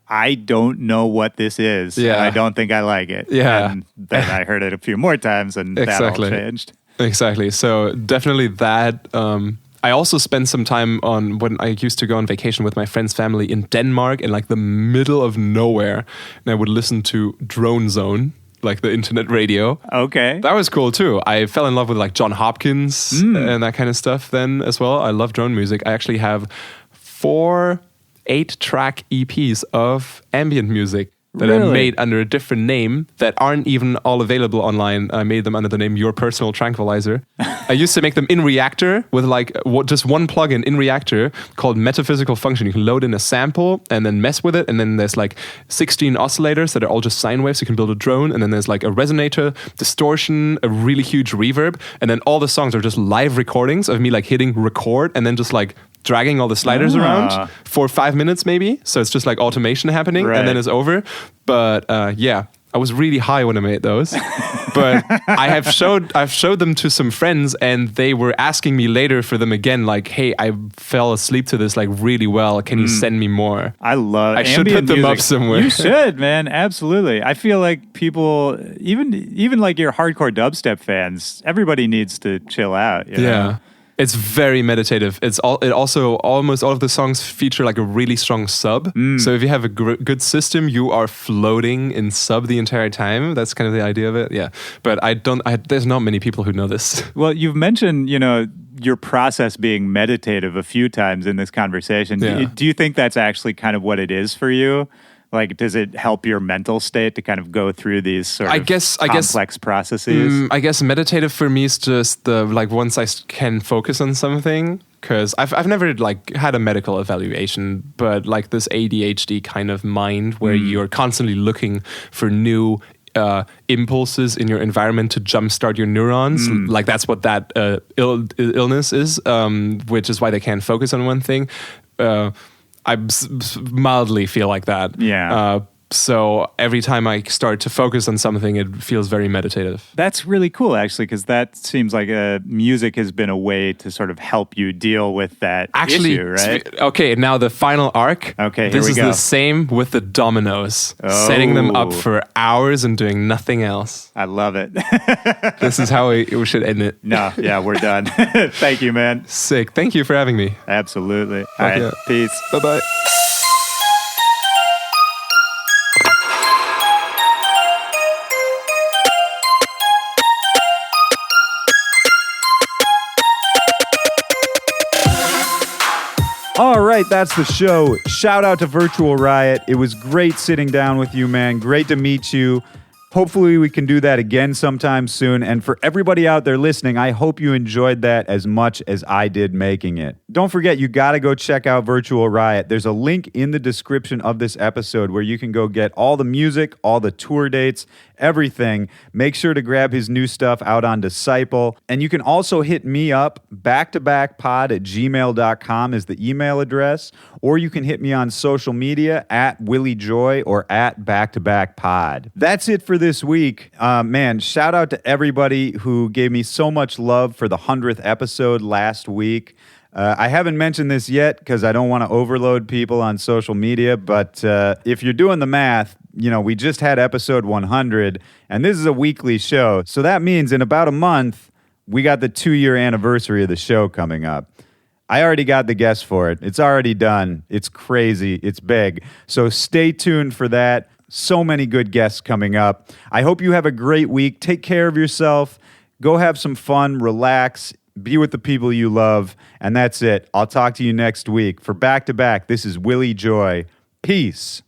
I don't know what this is. Yeah. And I don't think I like it. Yeah. And then I heard it a few more times and that all changed. Exactly. So definitely that. I also spent some time when I used to go on vacation with my friend's family in Denmark in like the middle of nowhere. And I would listen to Drone Zone, like the internet radio. Okay. That was cool too. I fell in love with like John Hopkins and that kind of stuff then as well. I love drone music. I actually have 4 8-track EPs of ambient music that I made under a different name that aren't even all available online. I made them under the name Your Personal Tranquilizer. I used to make them in Reactor with like just one plugin in Reactor called Metaphysical Function. You can load in a sample and then mess with it. And then there's like 16 oscillators that are all just sine waves. You can build a drone. And then there's like a resonator, distortion, a really huge reverb. And then all the songs are just live recordings of me like hitting record and then just like dragging all the sliders around for 5 minutes maybe. So it's just like automation happening and then it's over. But yeah, I was really high when I made those. But I've showed them to some friends and they were asking me later for them again, like, hey, I fell asleep to this like really well. Can you send me more? I should put them up somewhere. You should, man. Absolutely. I feel like people, even like your hardcore dubstep fans, everybody needs to chill out. You know? It's very meditative. It also almost all of the songs feature like a really strong sub. So if you have a good system, you are floating in sub the entire time. That's kind of the idea of it. Yeah. But there's not many people who know this. Well, you've mentioned, your process being meditative a few times in this conversation. Yeah. Do you think that's actually kind of what it is for you? Like, does it help your mental state to kind of go through these sort of complex processes? I guess meditative for me is just once I can focus on something, because I've never like had a medical evaluation, but like this ADHD kind of mind where you're constantly looking for new impulses in your environment to jumpstart your neurons. Like that's what that illness is, which is why they can't focus on one thing. I mildly feel like that. Yeah. So every time I start to focus on something, it feels very meditative. That's really cool, actually, because that seems like music has been a way to sort of help you deal with that issue, right? Okay, now the final arc. Okay, this here we go. This is the same with the dominos. Setting them up for hours and doing nothing else. I love it. This is how we should end it. No, yeah, we're done. Thank you, man. Sick. Thank you for having me. Absolutely. All right, peace. Bye-bye. All right, that's the show. Shout out to Virtual Riot. It was great sitting down with you, man. Great to meet you. Hopefully we can do that again sometime soon. And for everybody out there listening, I hope you enjoyed that as much as I did making it. Don't forget, you got to go check out Virtual Riot. There's a link in the description of this episode where you can go get all the music, all the tour dates, everything. Make sure to grab his new stuff out on Disciple. And you can also hit me up. backtobackpod@gmail.com is the email address. Or you can hit me on social media @WillyJoy or @backtobackpod. That's it for this week. Man, shout out to everybody who gave me so much love for the 100th episode last week. I haven't mentioned this yet because I don't want to overload people on social media, but if you're doing the math, we just had episode 100, and this is a weekly show. So that means in about a month, we got the 2-year anniversary of the show coming up. I already got the guest for it. It's already done. It's crazy. It's big. So stay tuned for that. So many good guests coming up. I hope you have a great week. Take care of yourself. Go have some fun. Relax. Be with the people you love. And that's it. I'll talk to you next week. For Back to Back, this is Willy Joy. Peace.